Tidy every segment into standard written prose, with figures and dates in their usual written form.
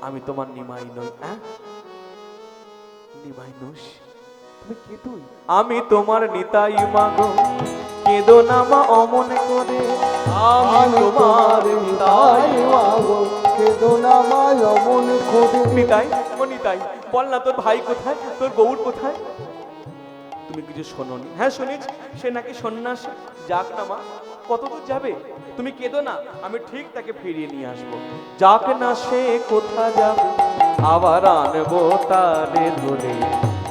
আমি তোমার নিমাই নই। হ্যাঁ, নিমাই নোস? তুমি কে তুই? আমি তোমার নিতাই মাগো, কেঁদো না মা অমন করে। আমি তোমার নিতাই মাগো, কেঁদো না মা অমন করে। নিতাই, ও নিতাই, বল না তোর ভাই কোথায়, তোর গৌর কোথায়? তুমি কিছু শোনোনি? হ্যাঁ শুনেছি, সে নাকি সন্ন্যাসী। যাক না মা, কত দূর যাবে? তুমি কেঁদো না, আমি ঠিক তাকে ফিরিয়ে নিয়ে আসবো। যাক না, সে কোথা যাবে, আবার আনবো তারে ধরে।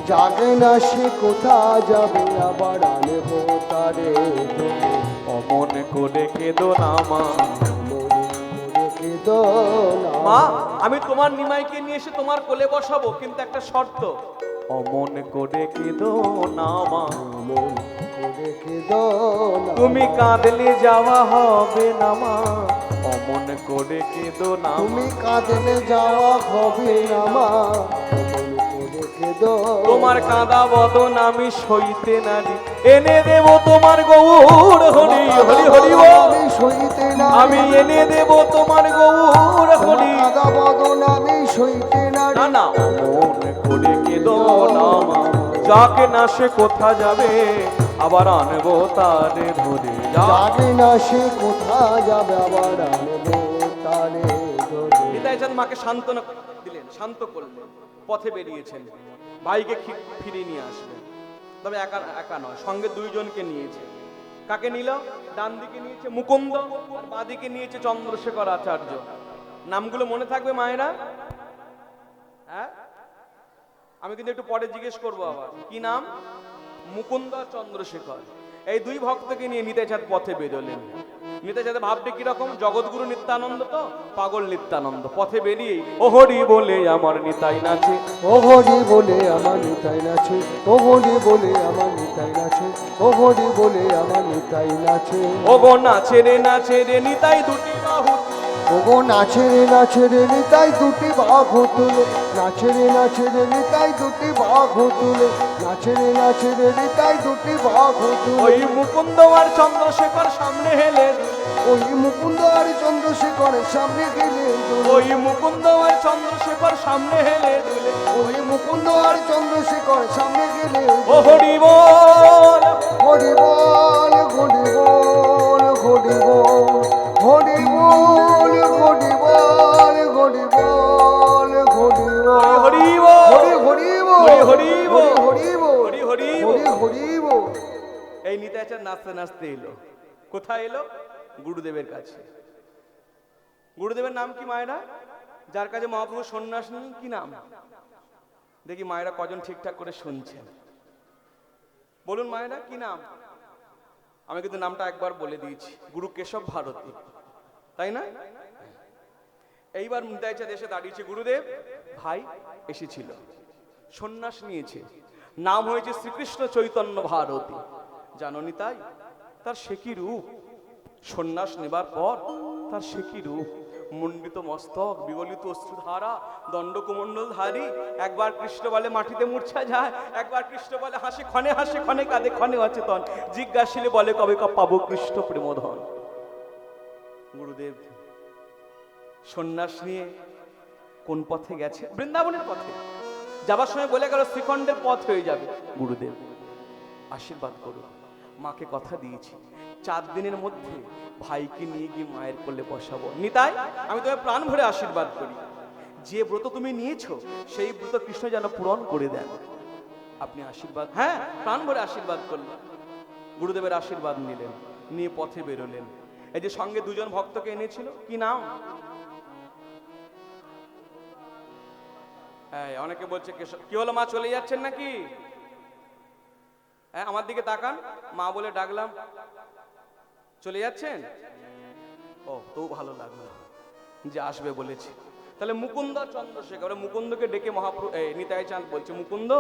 জাগে না সে কোথা যাবে, আবার আনবো তারে ধরে। অমন করে কেঁদো না মা। কেঁদো না মা, আমি তোমার নিমাইকে নিয়ে এসে তোমার কোলে বসাবো, কিন্তু একটা শর্ত। অমন করে কেঁদো না মা। অমন করে কেঁদো না। তুমি কাঁদলে যাওয়া হবে না মা, অমন করে কেঁদো না। তুমি কাঁদলে যাওয়া হবে না মা, অমন করে কেঁদো। তোমার কাঁদা বদন আমি সইতে নারি, এনে দেব তোমার গৌর হরি হরি হরি বল। আমি সইতে না, আমি এনে দেব তোমার গৌর হরি। কাঁদা বদন আমি সইতে না। না না, অমন করে কেঁদো না মা। যাকে না সে কোথা যাবে, আবার আনবো তারে ধরে। জাগে না সে কোথা যাবে, আবার আনবো তারে ধরে। নিতাই চাঁদ মাকে সান্ত্বনা দিলেন, শান্ত করলেন, পথে বেরিয়েছেন, ভাইকে ফিরিয়ে নিয়ে আসবেন। তবে একা একা নয়, সঙ্গে দুইজনকে নিয়েছে। কাকে নিল? ডান দিকে নিয়েছে মুকুন্দ, আর বাঁ দিকে নিয়েছে চন্দ্রশেখর আচার্য। নামগুলো মনে থাকবে মায়েরা? হ্যাঁ, আমি কিন্তু একটু পরে জিজ্ঞেস করবো আবার কি নাম। মুকুন্দ আর চন্দ্রশেখর, এই দুই ভক্তকে নিয়ে নিতাই চাঁদ পথে বেরোলেন। নিতাই চাঁদ ভাববে কিরকম, জগৎগুরু নিত্যানন্দ তো পাগল নিত্যানন্দ। পথে বেরিয়ে ও হরি বলে আমার নিতাই নাচে, ও হরি বলে আমার নিতাই নাচে, ও হরি বলে আমার নিতাই নাচে, ও হরি বলে আমার নিতাই নাচে। ও গো নাচে রে নিতাই দুটি বাহু। ওগো নাচে রে নিতাই দুটি বাহু তুলে, নাচে রে নিতাই দুটি বাহু তুলে, নাচে রে নিতাই দুটি বাহু তুলে। ওই মুকুন্দ আর চন্দ্রশেখর সামনে হেলে, ওই মুকুন্দ আর চন্দ্রশেখরের সামনে গেলে দুলে। ওই মুকুন্দ আর চন্দ্রশেখর সামনে হেলে দুলে। ওই মুকুন্দ আর চন্দ্রশেখরের সামনে গেলে ও হরি বল, হরি বল, হরি বল, হরি বল, হরি বল, হরি বল, হরি বল, হরি বল, হরি বল, হরি বল, হরি বল, হরি বল, হরি হরি হরি বল। হরি বল। এই নিতাই চাঁদ নাচতে নাচতে এলো। কোথায় এলো? গুরুদেবের কাছে। গুরুদেবের নাম কি মায়েরা? যার কাছে মহাপ্রভু সন্ন্যাস নেন, কি নাম? দেখি মায়েরা কজন ঠিকঠাক করে শুনছেন, বলুন মায়েরা কি নাম? আমি কিন্তু নামটা একবার বলে দিয়েছি, গুরু কেশব ভারতী, তাই না? এইবার নিতাই চাঁদ এসে দাঁড়িয়েছে। গুরুদেব, ভাই এসেছিল, সন্ন্যাস নিয়েছে, নাম হয়েছে শ্রীকৃষ্ণ চৈতন্য ভারতী। জানো নিতাই, তার সে কি রূপ! সন্ন্যাস নেবার পর তার সে কি রূপ! মণ্ডিত মস্তক, বিগলিত অশ্রুধারা, দণ্ডকুমণ্ডলধারী। একবার কৃষ্ণ বলে মাটিতে মূর্ছা যায়, একবার কৃষ্ণ বলে হাসে ক্ষণে কাঁদে ক্ষণে অচেতন। জিজ্ঞাসিলে বলে কবে পাবো কৃষ্ণ প্রেমধন। গুরুদেব সন্ন্যাস নিয়ে কোন পথে গেছে? বৃন্দাবনের পথে। যাবার সময় বলে গেল শ্রীখণ্ডের পথ হয়ে যাবে। গুরুদেব আশীর্বাদ করুন, মাকে কথা দিয়েছি 4 দিনের মধ্যে ভাইকে নিয়ে গিয়ে মায়ের কোলে বসাবো। নিতাই, আমি তোমায় প্রাণ ভরে আশীর্বাদ করি, যে ব্রত তুমি নিয়েছো সেই ব্রত কৃষ্ণ যেন পূরণ করে দেন। আপনি আশীর্বাদ, হ্যাঁ প্রাণ ভরে আশীর্বাদ করলেন। গুরুদেবের আশীর্বাদ নিলেন, নিয়ে পথে বেরোলেন। এই যে সঙ্গে দুজন ভক্তকে এনেছিল, কি নাম? অনেকে বলছে কি হলো মা, চলে যাচ্ছেন নাকি? হ্যাঁ, আমার দিকে তাকান, মা বলে ডাকলাম, চলে যাচ্ছেন? ও, তো ভালো লাগলো যে আসবে বলেছে। তাহলে মুকুন্দ চন্দ্রশেখর, মুকুন্দকে ডেকে মহাপ্রভু নিতাই চাঁদ বলছে, মুকুন্দ,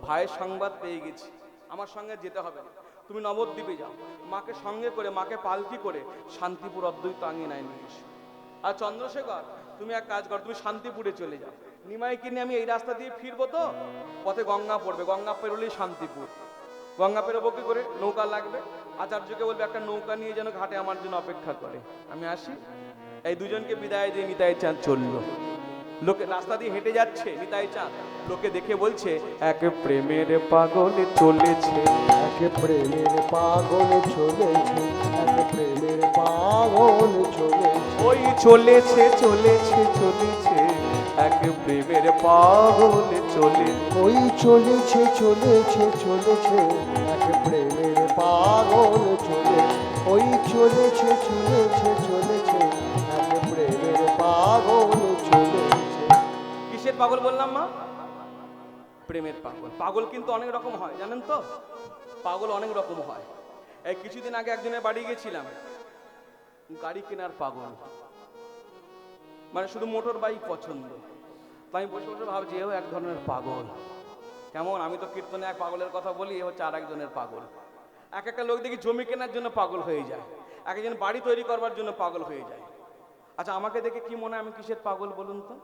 ভাইয়ের সংবাদ পেয়ে গেছি, আমার সঙ্গে যেতে হবে না, তুমি নবদ্বীপে যাও, মাকে সঙ্গে করে, মাকে পালকি করে শান্তিপুর অদ্বৈত আঙিনায় নিয়ে এসো। আর চন্দ্রশেখর, তুমি এক কাজ কর, তুমি শান্তিপুরে চলে যাও। নিমাইকে নিয়ে আমি এই রাস্তা দিয়ে ফিরবো, তো পথে গঙ্গা পড়বে, গঙ্গা পেরোলেই শান্তিপুর। গঙ্গা পেরোবো কি করে? নৌকা লাগবে। আচার্যকে বলবে একটা নৌকা নিয়ে যেন ঘাটে আমার জন্য অপেক্ষা করে, আমি আসি। এই দুজনকে বিদায় দিয়ে নিতাই চাঁদ চলল। লোকে রাস্তা দিয়ে হেঁটে যাচ্ছে নিতাই চাঁদ, লোকে দেখে বলছে এক প্রেমের পাগল চলেছে। এক প্রেমের পাগল চলেছে, এক প্রেমের পাগল চলেছে। ওই চলেছে চলেছে চলেছে, এক প্রেমের পাগল চলে। ওই চলেছে চলেছে চলেছে, এক প্রেমের পাগল চলেছে। ওই চলেছে চলেছে চলেছে, এক প্রেমের পাগল চলেছে। কিসের পাগল বললাম মা? প্রেমের পাগল। পাগল কিন্তু অনেক রকম হয় জানেন তো, পাগল অনেক রকম হয়। এই কিছুদিন আগে একজনের বাড়ি গেছিলাম, গাড়ি কেনার পাগল, মানে শুধু মোটর বাইক পছন্দ। তাই আমি বসে বসে ভাবছি এও এক ধরনের পাগল। কেমন, আমি তো কীর্তনে এক পাগলের কথা বলি, এ হচ্ছে আর একজনের পাগল। এক একটা লোক দেখি জমি কেনার জন্য পাগল হয়ে যায়, এক একজন বাড়ি তৈরি করবার জন্য পাগল হয়ে যায়। আচ্ছা আমাকে দেখে কি মনে হয় আমি কিসের পাগল বলুন তো?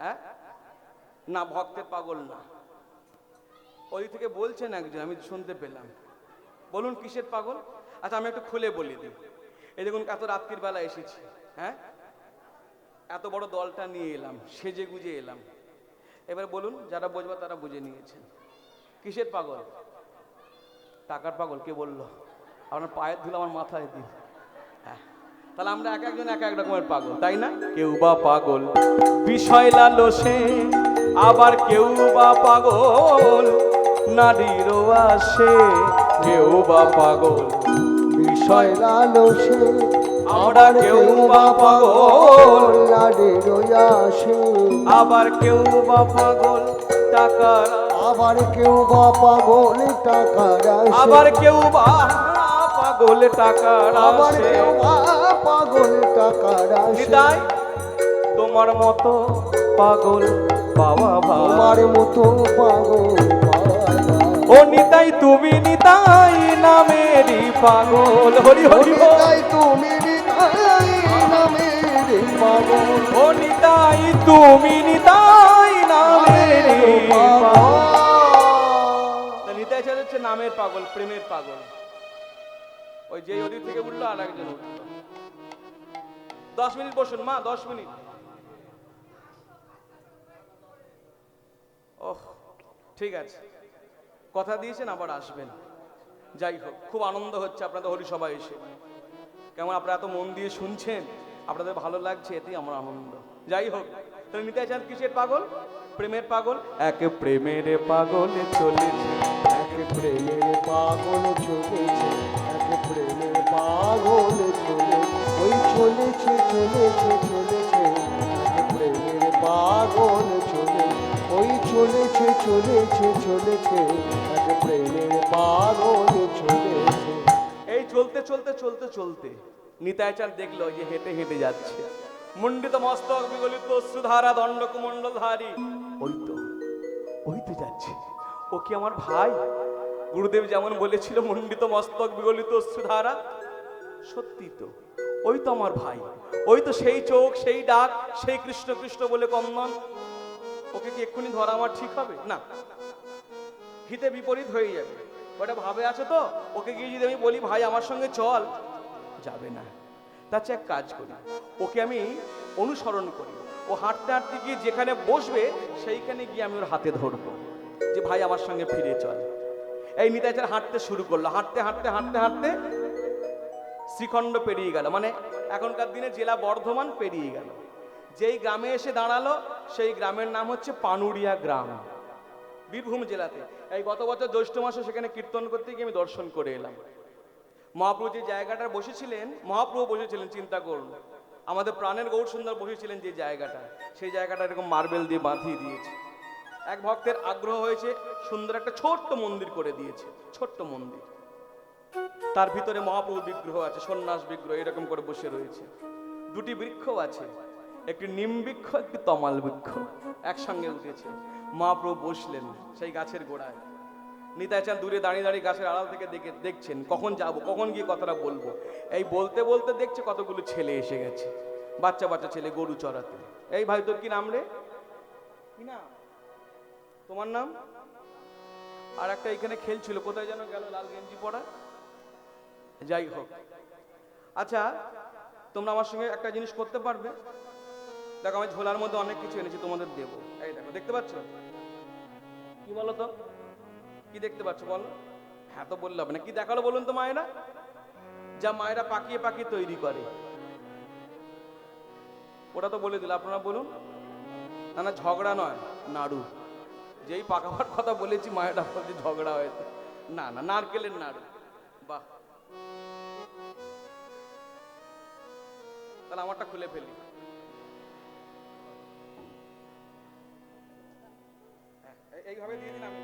হ্যাঁ, না ভক্তের পাগল না। ওই থেকে বলছেন একজন, আমি শুনতে পেলাম। বলুন কিসের পাগল? আচ্ছা আমি একটু খুলে বলে দিই। এই দেখুন এত রাত্রির বেলা এসেছি, হ্যাঁ, এত বড় দলটা নিয়ে এলাম, সেজে গুজে এলাম। এবার বলুন, যারা বুঝবা তারা বুঝে নিয়েছেন। কিসের পাগল? টাকার পাগল। কে বললো? আপনার পায়ের ধুলো আমার মাথায় দিন। হ্যাঁ, তাহলে আমরা এক একজন এক এক রকমের পাগল, তাই না? কেউ বা পাগল বিষয় লালসে, আবার কেউ বা পাগল নারীর আসে। কেউ বা পাগল বিষয় লালসে, আমরা, কেউ বা পাগল নারীর আসে। আবার কেউ বা পাগল টাকার, আবার কেউ বা পাগল টাকার আসে। আবার কেউ বা পাগল টাকার আবার আসে। কেউ বা পাগল টাকার আসে। নিতাই তোমার মতো পাগল পাওয়া ভাই, তোমার মতো পাগল পাওয়া যায়। ও নিতাই তুমি নিতাই নামেরই পাগল। হরি হরি বল। নিতাই তুমি নিতাই নামের পাগল। ও নিতাই তুমি নিতাই নামেরই পাগল। তা নিতাই চাঁদ হচ্ছে নামের পাগল, প্রেমের পাগল। ওই যে ওদিক থেকে উঠলো আর একজন উঠলো। 10 মিনিট বসুন মা, 10 মিনিট। ওহ ঠিক আছে, কথা দিয়েছেন আবার আসবেন। যাই হোক, খুব আনন্দ হচ্ছে আপনাদের হরিসভায় এসে। কেমন আপনারা এত মন দিয়ে শুনছেন, আপনাদের ভালো লাগছে, এতেই আমার আনন্দ। যাই হোক, তাহলে নিতাই চাঁদ কিসের পাগল? প্রেমের পাগল। এক প্রেমের পাগল চলেছে, এক প্রেমের পাগল চলেছে, এক প্রেমের পাগল চলেছে। ওই চলেছে চলেছে চলেছে, এক প্রেমের পাগল চলেছে। ওই চলেছে চলেছে চলেছে, এক প্রেমের পাগল চলেছে। এই চলতে চলতে চলতে চলতে নিতাই চাঁদ দেখলো যে হেঁটে হেঁটে যাচ্ছে, মুন্ডিত মস্তক বিগলিত অশ্রুধারা দণ্ড কুমণ্ডলধারী। ওই তো যাচ্ছে। ও কি আমার ভাই? গুরুদেব যেমন বলেছিল মুন্ডিত মস্তক বিগলিত অশ্রুধারা, সত্যি তো, ওই তো আমার ভাই। ওই তো সেই চোখ, সেই ডাক, সেই কৃষ্ণ কৃষ্ণ বলে কন্দন। ওকে কি এক্ষুনি ধরা আমার ঠিক হবে? না, হিতে বিপরীত হয়ে যাবে। ওটা ভাবে আছে তো, ওকে গিয়ে যদি আমি বলি ভাই আমার সঙ্গে চল, যাবে না। তার চেয়ে এক কাজ করি, ওকে আমি অনুসরণ করি। ও হাঁটতে হাঁটতে গিয়ে যেখানে বসবে সেইখানে গিয়ে আমি ওর হাতে ধরবো, যে ভাই আমার সঙ্গে ফিরে চল। এই নিতাই চাঁদ হাঁটতে শুরু করলো, হাঁটতে হাঁটতে হাঁটতে হাঁটতে শ্রীখণ্ড পেরিয়ে গেল, মানে এখনকার দিনে জেলা বর্ধমান পেরিয়ে গেল। যেই গ্রামে এসে দাঁড়ালো সেই গ্রামের নাম হচ্ছে পানুরিয়া গ্রাম, বীরভূম জেলাতে। এই গত বছর জ্যৈষ্ঠ মাসে সেখানে কীর্তন করতে গিয়ে আমি দর্শন করে এলাম। মহাপ্রভু যে জায়গাটা বসেছিলেন, মহাপ্রভু বসেছিলেন, চিন্তা করুন, আমাদের প্রাণের গৌর সুন্দর বসেছিলেন যে জায়গাটা, সেই জায়গাটা এরকম মার্বেল দিয়ে বাঁধিয়ে দিয়েছে। এক ভক্তের আগ্রহ হয়েছে, সুন্দর একটা ছোট্ট মন্দির করে দিয়েছে, ছোট্ট মন্দির। তার ভিতরে মহাপ্রভু বিগ্রহ আছে, সন্ন্যাস বিগ্রহ এরকম করে বসে রয়েছে। দুটি বৃক্ষ আছে, একটি নিম বৃক্ষ, একটি তমাল বৃক্ষ একসঙ্গে উঠেছে। মহাপ্রভু বসলেন সেই গাছের গোড়ায়। নিতাই চাঁদ দূরে দাঁড়িয়ে দাঁড়িয়ে গাছের আড়াল থেকে দেখছেন কখন যাব, কখন গিয়ে কথাটা বলবো। এই বলতে বলতে দেখছে কতগুলো ছেলে এসে গেছে, বাচ্চা বাচ্চা ছেলে গরু চড়াতে। এই ভাই তোর কি নাম রে? কি নাম তোমার? নাম? আর একটা এখানে খেলছিল, কোথায় যেন গেল, লাল গেঞ্জি পরা। যাই হোক, আচ্ছা তোমরা আমার সঙ্গে একটা জিনিস করতে পারবে? দেখো আমি ঝোলার মধ্যে অনেক কিছু এনেছি তোমাদের দেবো। এই দেখো, দেখতে পাচ্ছ কি বলো তো, কি দেখতে পাচ্ছ বলো? হ্যাঁ তো বললে হবে না, কি দেখালো বলুন তো মায়েরা? যা মায়েরা পাকিয়ে পাকিয়ে তৈরি করে, ওটা তো বলে দিল, আপনারা বলুন। না না, ঝগড়া নয়, নাড়ু। যেই পাকাবার কথা বলেছি মায়েরা বলছে ঝগড়া হয়েছে। না না, নারকেলের নাড়ু। বাহ, তাহলে আমারটা খুলে ফেলি। এইভাবে দিয়ে দিন, আমি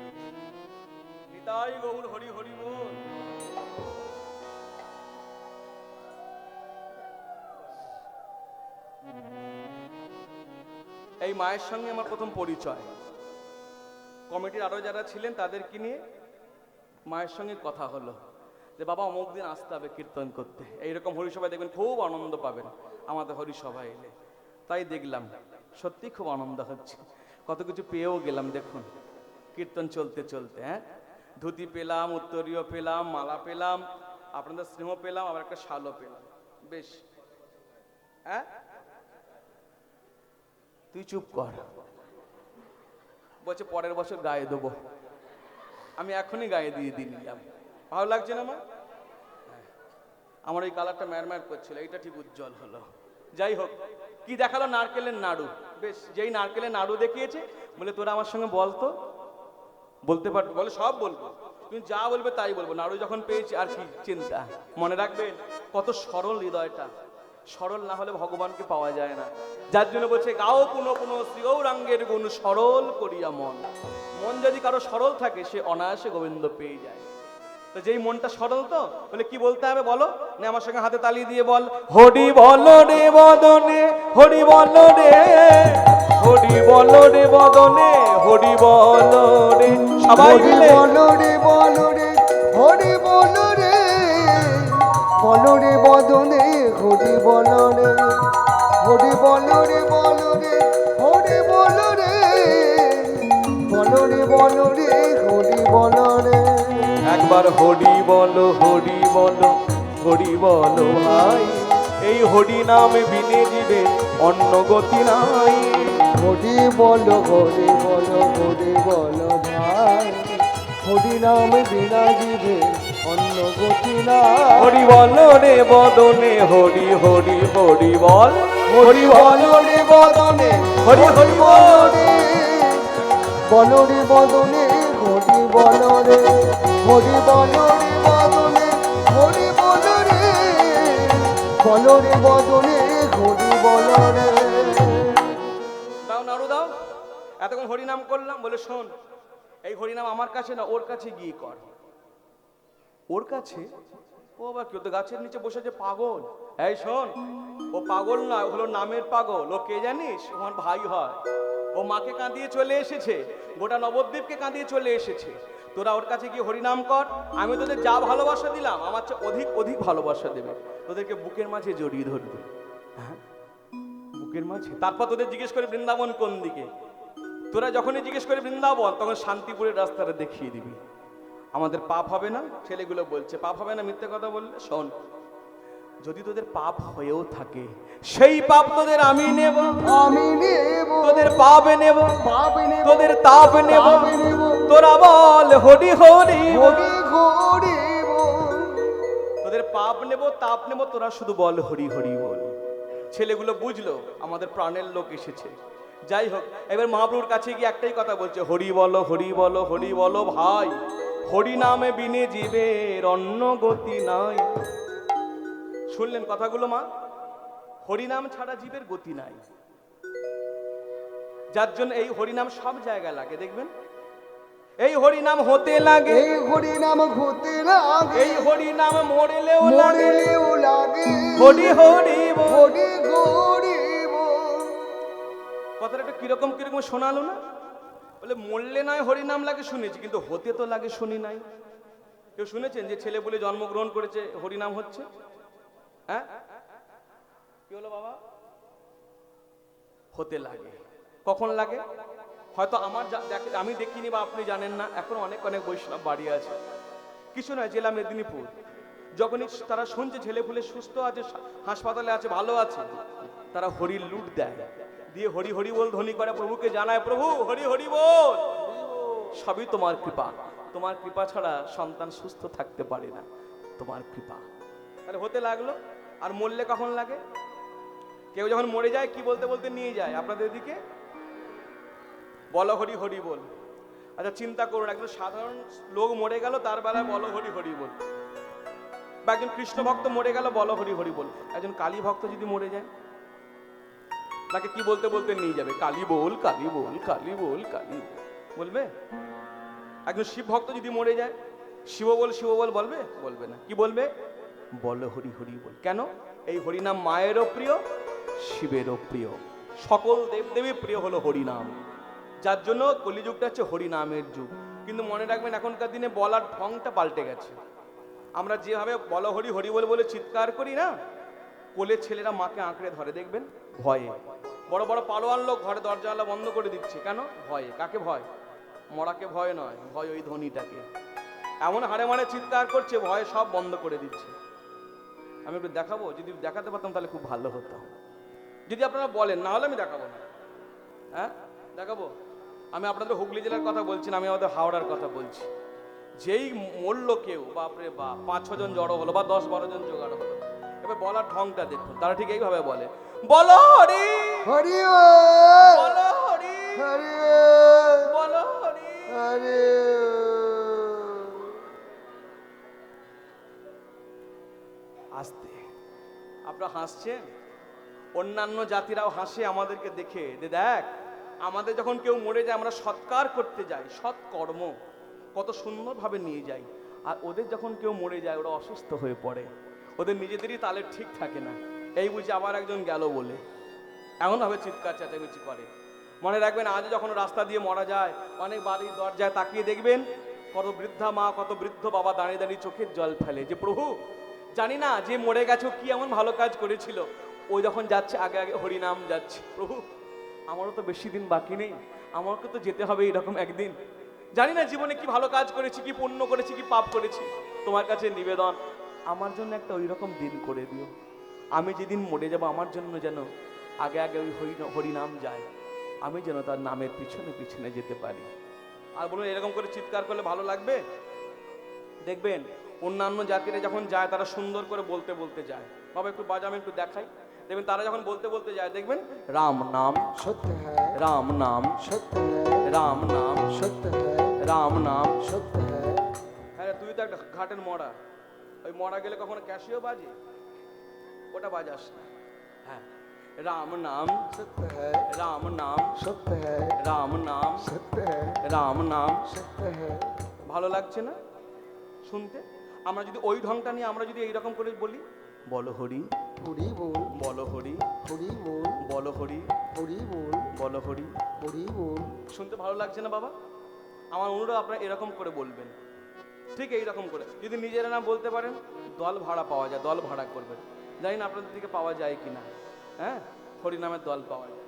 নিতাই গৌর হরি হরি বল। এই মায়ের সঙ্গে আমার প্রথম পরিচয়। কমিটির আরো যারা ছিলেন তাদেরকে নিয়ে মায়ের সঙ্গে কথা হলো যে বাবা অমুক দিন আসতে হবে কীর্তন করতে, এইরকম হরিসভায় দেখবেন খুব আনন্দ পাবেন আমাদের হরিসভায় এলে। তাই দেখলাম সত্যি খুব আনন্দ হচ্ছে, কত কিছু পেয়েও গেলাম। দেখুন কীর্তন চলতে চলতে, হ্যাঁ, ধুতি পেলাম, উত্তরীয় পেলাম, মালা পেলাম, আপনাদের স্নেহ পেলাম, আবার একটা শালও পেলাম। বেশ, হ্যাঁ তুই চুপ কর, বলছে পরের বছর গায়ে দেবো। আমি এখনই গায়ে দিয়ে দিলাম। ভালো লাগছে না মা? আমার এই কালারটা ম্যারম্যার করছিল, এইটা ঠিক উজ্জ্বল হলো। যাই হোক, কি দেখালো? নারকেলের নাড়ু। বেশ, যেই নারকেলের নাড়ু দেখিয়েছে বলে তোরা আমার সঙ্গে বলতো, বলতে পারবো? বলে সব বলবো, তুমি যা বলবে তাই বলবো। নাড়ু যখন পেয়েছি আর কি চিন্তা। মনে রাখবেন কত সরল হৃদয়টা, সরল না হলে ভগবানকে পাওয়া যায় না। যার জন্য বলছে গাও পুনঃ পুনঃ শ্রী গৌরাঙ্গের গুণ সরল করিয়া মন। মন যদি কারো সরল থাকে সে অনায়াসে গোবিন্দ পেয়ে যায়। তো যেই মনটা সরল, তো বলে কি বলতে হবে বলো? না আমার সঙ্গে হাতে তালি দিয়ে বল, হরি বল রে বদনে, হরি বল রে, হরি বল রে বদনে, হরি বল রে। সবাই মিলে বলো রে বলো রে, হরি বলো রে, বলো রে বদনে, হরি বলো রে, হরি বলো রে বলো রে, হরি বলো রে, বলো রে বলো রে, হরি বলো রে। একবার হরি বলো, হরি বলো, হরি বলো ভাই, এই হরি নামে বিনে জীবে অন্য গতি নাই। হরি বলো, হরি বলো, হরি বলো ভাই, হরি নাম বিনা জীবে অন্য গতি না। হরি বল রে বদনে, হরি হরি হরি বল, হরি বল রে বদনে, হরি হরি বল রে। বলো রে বদনে, হরি বলো রে, হরি বলো রে বদনে, হরি বলো রে, বলো রে বদনে, হরি বলো রে। দাও নাড়ু দাও। এতক্ষণ হরিনাম করলাম, বলে শোন এই হরিনাম আমার কাছে না, ওর কাছে গিয়ে কর। ওর কাছে? ও বা কেউ তো গাছের নিচে বসেছে পাগল। এই শোন, ও পাগল না, ও হলো নামের পাগল। ও কে জানিস? ও আমার ভাই হয়। ও মাকে কাঁদিয়ে চলে এসেছে, গোটা নবদ্বীপকে কাঁদিয়ে চলে এসেছে। তোরা ওর কাছে গিয়ে হরিনাম কর, আমি তোদের যা ভালোবাসা দিলাম আমার চেয়ে অধিক অধিক ভালোবাসা দেবে। তোদেরকে বুকের মাঝে জড়িয়ে ধরবে, হ্যাঁ বুকের মাঝে। তারপর তোদের জিজ্ঞেস করে বৃন্দাবন কোন দিকে। তোরা যখনই জিজ্ঞেস করে বৃন্দাবন, তখন শান্তিপুরের রাস্তাটা দেখিয়ে দিবি। আমাদের পাপ হবে না? ছেলেগুলো বলছে পাপ হবে না মিথ্যে কথা বললে। শোন, যদি তোদের পাপ হয়েও থাকে সেই পাপ তোদের আমি নেব, আমি নেব, তোদের পাপ নেব, পাপ নেব, তোদের তাপ নেব। তাপ নেব। তোরা বল হরি হরি বল। হরি হরি বল। তোদের পাপ নেব, তাপ নেব, তোরা শুধু বল হরি হরি বল। ছেলেগুলো বুঝলো আমাদের প্রাণের লোক এসেছে। যাই হোক, এবার মহাপ্রভুর কাছে গিয়ে একটাই কথা বলছে, হরি বলো, হরি বলো, হরি বলো ভাই, হরি নামে বিনে জীবের অন্য গতি নাই। শুনলেন কথাগুলো মা? হরিনাম ছাড়া জীবের গতি নাই। যার জন্য এই হরিনাম সব জায়গায় লাগে, দেখবেন এই হরিনাম হতে লাগে, এই হরি নাম হতে লাগে, এই হরিনাম মরলেও লাগে, মরলেও লাগে, হরি হরি বল। হরি হরি বল। কথাটা একটু কিরকম কিরকম শোনালো না? বলে মরলে নয় হরিনাম লাগে শুনেছি, কিন্তু হতে তো লাগে শুনি নাই। কেউ শুনেছেন যে ছেলে বলে জন্মগ্রহণ করেছে হরিনাম হচ্ছে? হ্যাঁ কি হলো বাবা? হতে লাগে। কখন লাগে? হয়তো আমার আমি দেখিনি বা আপনি জানেন না। এখন অনেক অনেক বৈষ্ণব বাড়ি আছে, কিছু নয়, জেলা মেদিনীপুর। যখনই তারা শুনছে ছেলে পুলে সুস্থ আছে, হাসপাতালে আছে, ভালো আছে, তারা হরির লুট দেয়। দিয়ে হরি হরি বল ধ্বনি করে প্রভুকে জানায়, প্রভু হরি হরি বল। সবই তোমার কৃপা, তোমার কৃপা ছাড়া সন্তান সুস্থ থাকতে পারে না, তোমার কৃপা। তাহলে হতে লাগলো। আর মরলে কখন লাগে? কেউ যখন মরে যায় কি বলতে বলতে নিয়ে যায় আপনাদের দিকে? বলো হরি হরি বল। আচ্ছা চিন্তা করুন, একজন সাধারণ লোক মরে গেল, তার বেলায় বলো হরি হরি বল। বা একজন কৃষ্ণ ভক্ত মরে গেল, বলো হরি হরি বল। একজন কালী ভক্ত যদি মরে যায়, তাকে কি বলতে বলতে নিয়ে যাবে? কালী বল, কালী বল, কালী বল, কালী বল বলবে? একজন শিব ভক্ত যদি মরে যায়, শিব বল, শিব বল বলবে? বলবে না। কি বলবে? বলো হরি হরি বল। কেন? এই হরিনাম মায়েরও প্রিয়, শিবেরও প্রিয়, সকল দেবদেবী প্রিয় হলো হরিনাম। যার জন্য কলিযুগটা হচ্ছে হরিনামের যুগ। কিন্তু মনে রাখবেন, এখনকার দিনে বলার ঢংটা পাল্টে গেছে। আমরা যেভাবে বলো হরি হরি বল বলে চিৎকার করি না, কোলের ছেলেরা মাকে আঁকড়ে ধরে, দেখবেন ভয়ে। বড় বড় পালোয়ান লোক ঘরে দরজাওয়ালা বন্ধ করে দিচ্ছে, কেন? ভয়ে। কাকে ভয়? মরাকে ভয় নয়, ভয় ওই ধ্বনিটাকে। এমন হাড়ে মারে চিৎকার করছে, ভয়ে সব বন্ধ করে দিচ্ছে। আমি একটু দেখাবো, যদি দেখাতে পারতাম তাহলে খুব ভালো হতো। যদি আপনারা বলেন, না হলে আমি দেখাবো না। হ্যাঁ দেখাবো। আমি আপনাদের হুগলি জেলার কথা বলছি না, আমি আমাদের হাওড়ার কথা বলছি। যেই মরল কেউ, বাপরে বাপ, 5-6 জন জড়ো হলো বা 10-12 জন জোগাড় হলো, এবার বলার ঢংটা দেখুন। তারা ঠিক এইভাবে বলে, বলো হরি হরি বলো হরি হরি বলো হরি। হরি। আস্তে। আপনারা হাসছেন, অন্যান্য জাতিরাও হাসে আমাদেরকে দেখে, দেখ আমাদের যখন কেউ মরে যায় আমরা সৎকার করতে যাই, সৎকর্ম কত সুন্দরভাবে নিয়ে যাই। আর ওদের যখন কেউ মরে যায় ওরা অসুস্থ হয়ে পড়ে, ওদের নিজেদেরই তালের ঠিক থাকে না, এই বুঝি আবার একজন গেল বলে এমনভাবে চিৎকার চেঁচামেচি করে। মনে রাখবেন, আজ যখন রাস্তা দিয়ে মরা যায়, অনেক বাড়ির দরজায় তাকিয়ে দেখবেন কত বৃদ্ধা মা, কত বৃদ্ধ বাবা দাঁড়িয়ে দাঁড়িয়ে চোখের জল ফেলে, যে প্রভু জানি না যে মরে গেছে কি এমন ভালো কাজ করেছিল, ওই যখন যাচ্ছে আগে আগে হরিনাম যাচ্ছে, প্রভু আমারও তো বেশি দিন বাকি নেই, আমাকে তো যেতে হবে এরকম একদিন। জানি না জীবনে কি ভালো কাজ করেছি, কি পুণ্য করেছি, কি পাপ করেছি, তোমার কাছে নিবেদন আমার জন্য একটা ওই রকম দিন করে দিও। আমি যেদিন মরে যাব আমার জন্য যেন আগে আগে ওই হরিনাম যায়, আমি যেন তার নামের পিছনে পিছনে যেতে পারি। আর বলুন, এরকম করে চিৎকার করলে ভালো লাগবে? দেখবেন অন্যান্য জাতিরা যখন যায় তারা সুন্দর করে বলতে বলতে যায়। বাবা একটু বাজাম, একটু দেখাই। দেখবেন তারা যখন বলতে বলতে যায়, দেখবেন রাম নাম সত্য হ্যায়, রাম নাম সত্য হ্যায়, রাম নাম সত্য হ্যায়, রাম নাম। সত্য হ্যায়। হ্যাঁ, তুই তো একটা ঘাটের মরা, ওই মরা গেলে কখনো ক্যাশিও বাজে, ওটা বাজাস না। হ্যাঁ, রাম নাম सत्य है, রাম নাম सत्य है, রাম নাম सत्य है, রাম নাম। सत्य है। ভালো লাগছে না শুনতে? আমরা যদি ওই ঢংটা নিয়ে আমরা যদি এইরকম করে বলি, বলো হরি हरि बोल, বলো হরি हरि बोल, বলো হরি हरि बोल, বলো হরি, हरि बोल। শুনতে ভালো লাগছে না বাবা? আমার অনুরোধ আপনারা এরকম করে বলবেন, ঠিক এইরকম করে। যদি নিজেরা না বলতে পারেন, দল ভাড়া পাওয়া যায়, দল ভাড়া করবেন। জানি না আপনাদের দিকে পাওয়া যায় কিনা। হ্যাঁ, হরিনামের দল পাওয়া যায়।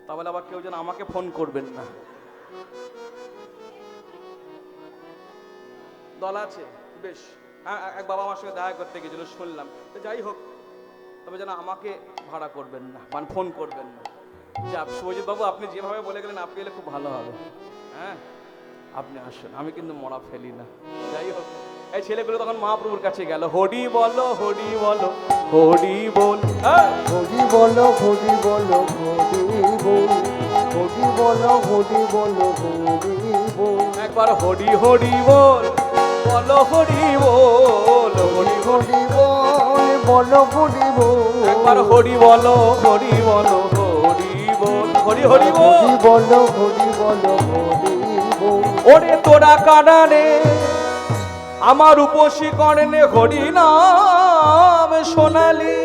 তাহলে আবার কেউ যেন আমাকে ফোন করবেন না। দল আছে বেশ। হ্যাঁ, এক বাবা আমার সঙ্গে দেখা করতে গেছিল, শুনলাম। তো যাই হোক, তবে যেন আমাকে ভাড়া করবেন না, মানে ফোন করবেন না। যা শুভজিৎ বাবু, আপনি যেভাবে বলে গেলেন আপনি এলে খুব ভালো হবে। হ্যাঁ, আপনি আসুন, আমি কিন্তু মরা ফেলি না। যাই হোক, এই ছেলেগুলো তখন মহাপ্রভুর কাছে গেল, হরি বলো হরি বলো হরি বল। হ্যাঁ, हरि बोलो, हरि बोलो, हरि बोल, हरि बोलो, हरि बोलो, हरि बोल। একবার হরি হরি বল, বলো হরি বল, হরি हरि बोल, बोलो हरि बोल। একবার হরি বলো হরি বলো হরি বল, হরি হরি বল। हरि बोलो, हरि बोलो, हरि बोल। ওরে তোরা কানারে আমার উপসী করেনে হরি নাম সোনালি,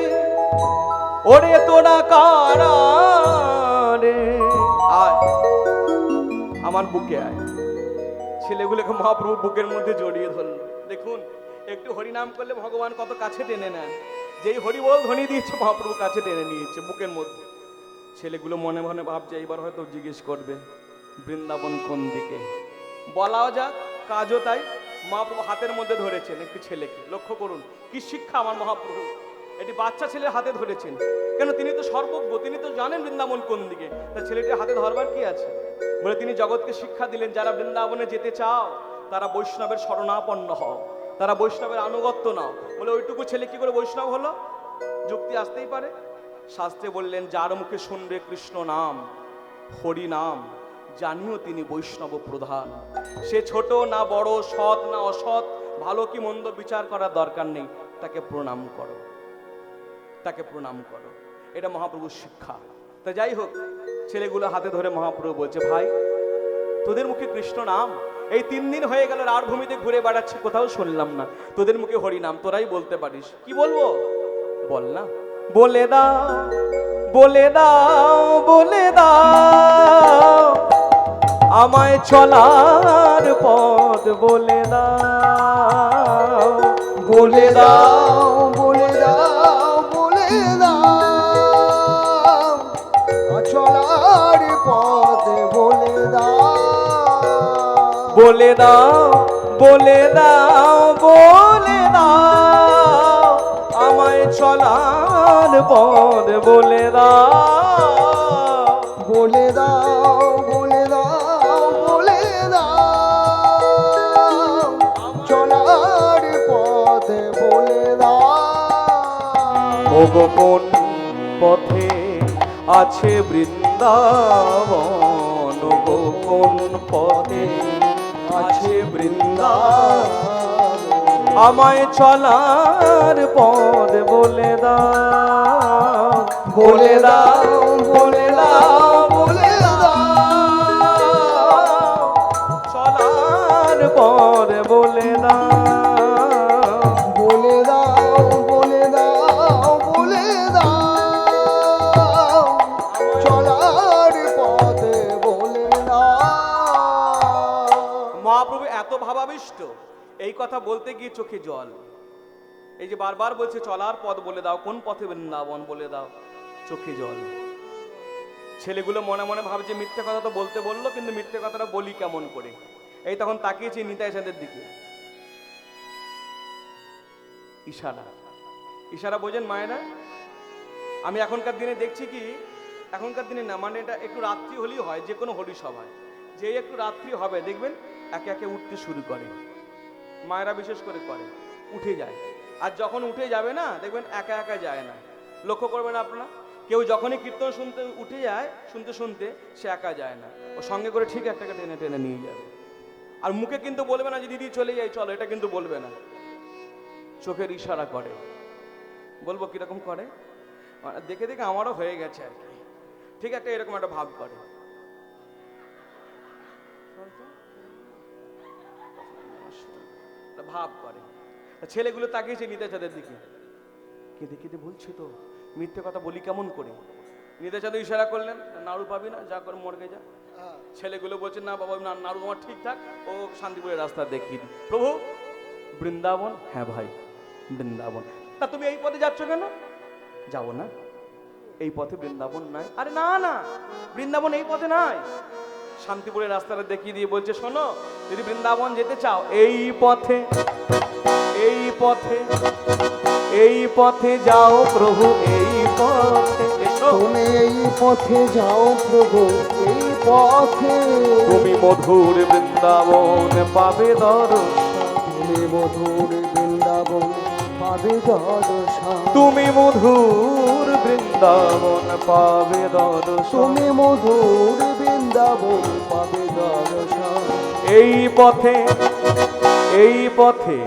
ওরে তোরা কানারে আয় আমার বুকে আয়। ছেলেগুলোকে মহাপ্রভু বুকের মধ্যে জড়িয়ে ধরলো। দেখুন, একটু হরিনাম করলে ভগবান কত কাছে টেনে নেন। যেই হরি বল ধ্বনি দিয়েছে, মহাপ্রভু কাছে টেনে নিয়েছে বুকের মধ্যে। ছেলেগুলো মনে মনে ভাবছে এইবার হয়তো জিজ্ঞেস করবে বৃন্দাবন কোন দিকে। বলাও যাক, কাজও তাই। মহাপ্রভু হাতের মধ্যে ধরেছেন একটি ছেলেকে। লক্ষ্য করুন কি শিক্ষা আমার মহাপ্রভু। এটি বাচ্চা ছেলের হাতে ধরেছেন কেন? তিনি তো সর্বজ্ঞ, তিনি তো জানেন বৃন্দাবন কোন দিকে। তা ছেলেটির হাতে ধরবার কি আছে? বলে তিনি জগৎকে শিক্ষা দিলেন, যারা বৃন্দাবনে যেতে চাও তারা বৈষ্ণবের শরণাপন্ন হও, তারা বৈষ্ণবের আনুগত্য নাও। বলে ওইটুকু ছেলে কি করে বৈষ্ণব হলো? যুক্তি আসতেই পারে। শাস্ত্রে বললেন, যার মুখে শুনবে কৃষ্ণ নাম, হরি নাম, জানিও তিনি বৈষ্ণব প্রধান। সে ছোট না বড়, সৎ না অসৎ, ভালো কি মন্দ বিচার করার দরকার নেই, তাকে প্রণাম করো, তাকে প্রণাম করো। এটা মহাপ্রভুর শিক্ষা। তা যাই হোক, ছেলেগুলো হাতে ধরে মহাপ্রভু বলছে, ভাই তোদের মুখে কৃষ্ণ নাম, এই 3 দিন হয়ে গেল রাঢ়ভূমিতে ঘুরে বেড়াচ্ছি, কোথাও শুনলাম না। তোদের মুখে হরি নাম, তোরাই বলতে পারিস। কি বলবো? বল না। বলে দাও, বলে দাও, বলে দাও, আমায় চলার পথ বলে দাও, বলে দাও, বলে দাও, বলে দাও, চলার পথ বলে দাও, বলে দাও, বলে দাও, বলে দাও, আমায় চলার পথ বলে দাও, বলে দাও, বলে দাও, বলে দাও, চলার পথ বলে দাও। ওগো কোন পথে আছে বৃন্দাবন, ওগো কোন পথে আছে বৃন্দাবন, আমায় চলার পথ বলে দাও, বলে দাও, বলে দাও, বলে দাও, চলার পথ বলে দাও, বলে দাও, বলে দাও, বলে দাও, চলার পথে বলে দাও। মহাপ্রভু এত ভাবাবিষ্ট, এই কথা বলতে গিয়ে চোখে জল। এই যে বারবার বলছে চলার পথ বলে দাও, কোন পথে বৃন্দাবন বলে দাও, চোখে জল। ছেলেগুলো মনে মনে ভাবছে মিথ্যে কথা তো বলতে বললো, কিন্তু মিথ্যে কথাটা বলি কেমন করে। এই তখন তাকিয়েছি নিতাই চাঁদের দিকে, ইশারা, ইশারা বোঝেন মায়েরা? আমি এখনকার দিনে দেখছি কি, এখনকার দিনে না, মানে এটা একটু রাত্রি হলেই হয়, যে কোনো হলি সভায় যে একটু রাত্রি হবে দেখবেন একে একে উঠতে শুরু করে, মায়েরা বিশেষ করে করে, উঠে যায়। আর যখন উঠে যাবে না দেখবেন একা একা যায় না, লক্ষ্য করবেন আপনারা। কেউ যখনই কীর্তন শুনতে উঠে যায়, শুনতে শুনতে সে একা যায় না, ও সঙ্গে করে ঠিক একটাকে টেনে টেনে নিয়ে যাবে। আর মুখে কিন্তু বলবে না যে দিদি চলে যাই চলো, এটা কিন্তু বলবে না, চোখের ইশারা করে। বলবো কিরকম করে, মানে দেখে দেখে আমারও হয়ে গেছে আর কি, ঠিক একটা এরকম একটা ভাব করে। ভাব করে। ছেলেগুলো তাকিয়েছে নিতাই চাঁদের দিকে, কেঁদে কেঁদে বলছে তো মিথ্যে কথা বলি কেমন করে। নিতাই চাঁদ ইশারা করলেন, নাড়ু পাবি না, যা করে মর্গে যা। ছেলেগুলো বলছে না বাবা, না নাড়ু আমার ঠিক থাক, ও শান্তিপুরের রাস্তা দেখিয়ে দিই। প্রভু বৃন্দাবন? হ্যাঁ ভাই বৃন্দাবন। তা তুমি এই পথে যাচ্ছ কেন? যাবো না, এই পথে বৃন্দাবন নাই। আরে না না, বৃন্দাবন এই পথে নাই। শান্তিপুরের রাস্তাটা দেখিয়ে দিয়ে বলছে, শোনো যদি বৃন্দাবন যেতে চাও এই পথে, এই পথে, এই পথে যাও প্রভু, এই পথে এসো, তুমি এই পথে যাও প্রভু, এই পথে তুমি মধুর বৃন্দাবন পাবে দর্শন, তুমি মধুর বৃন্দাবন পাবে দর্শন, তুমি মধুর বৃন্দাবন পাবে দর্শন, তুমি মধুর বৃন্দাবন পাবে দর্শন। এই পথে, এই পথে,